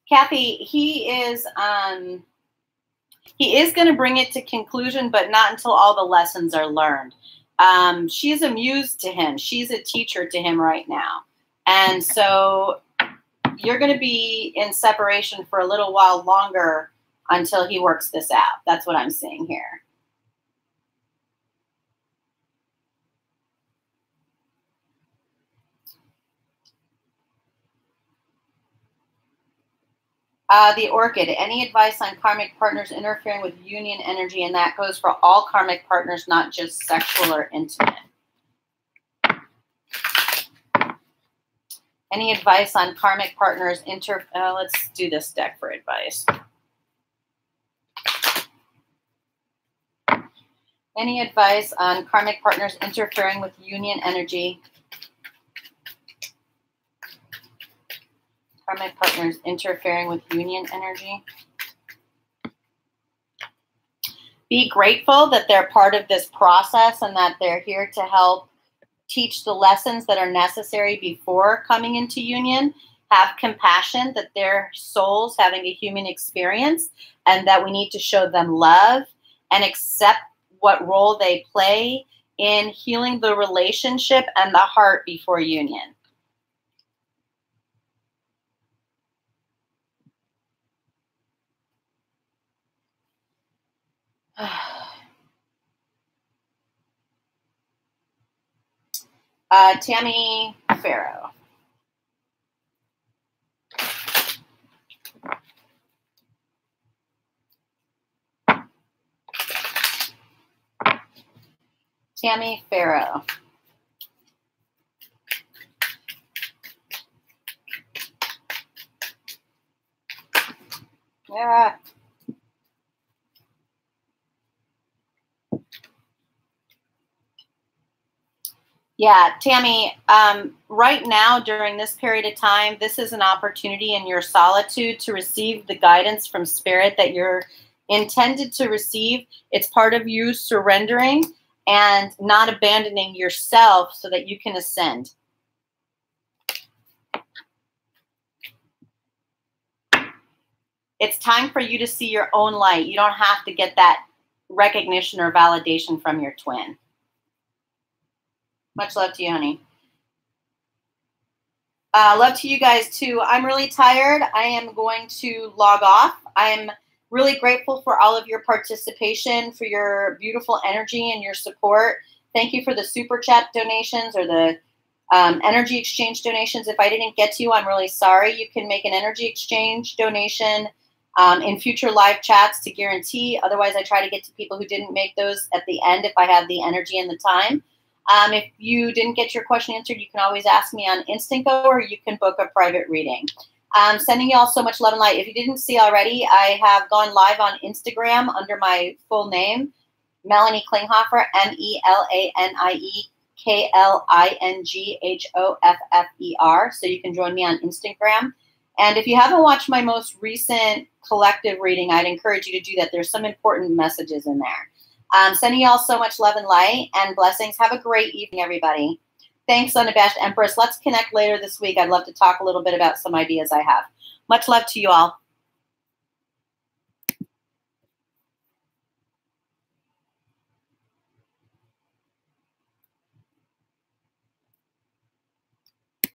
Kathy, he is going to bring it to conclusion, but not until all the lessons are learned. She's a muse to him. She's a teacher to him right now. And so you're going to be in separation for a little while longer until he works this out. That's what I'm seeing here. The Orchid, any advice on karmic partners interfering with union energy? And that goes for all karmic partners, not just sexual or intimate. Any advice on karmic partners let's do this deck for advice. Any advice on karmic partners interfering with union energy? Karmic partners interfering with union energy. Be grateful that they're part of this process and that they're here to help teach the lessons that are necessary before coming into union. Have compassion that their souls having a human experience and that we need to show them love and accept what role they play in healing the relationship and the heart before union. Tammy Farrow. Tammy Farrow. Yeah. Yeah, Tammy, right now during this period of time, this is an opportunity in your solitude to receive the guidance from spirit that you're intended to receive. It's part of you surrendering and not abandoning yourself so that you can ascend. It's time for you to see your own light. You don't have to get that recognition or validation from your twin. Much love to you, honey. Love to you guys, too. I'm really tired. I am going to log off. I'm really grateful for all of your participation, for your beautiful energy and your support. Thank you for the super chat donations or the energy exchange donations. If I didn't get to you, I'm really sorry. You can make an energy exchange donation in future live chats to guarantee. Otherwise, I try to get to people who didn't make those at the end if I have the energy and the time. If you didn't get your question answered, you can always ask me on Instantgo, or you can book a private reading. Sending you all so much love and light. If you didn't see already, I have gone live on Instagram under my full name, Melanie Klinghoffer, MELANIE KLINGHOFFER. So you can join me on Instagram. And if you haven't watched my most recent collective reading, I'd encourage you to do that. There's some important messages in there. Sending you all so much love and light and blessings. Have a great evening, everybody. Thanks, Unabashed Empress. Let's connect later this week. I'd love to talk a little bit about some ideas I have. Much love to you all.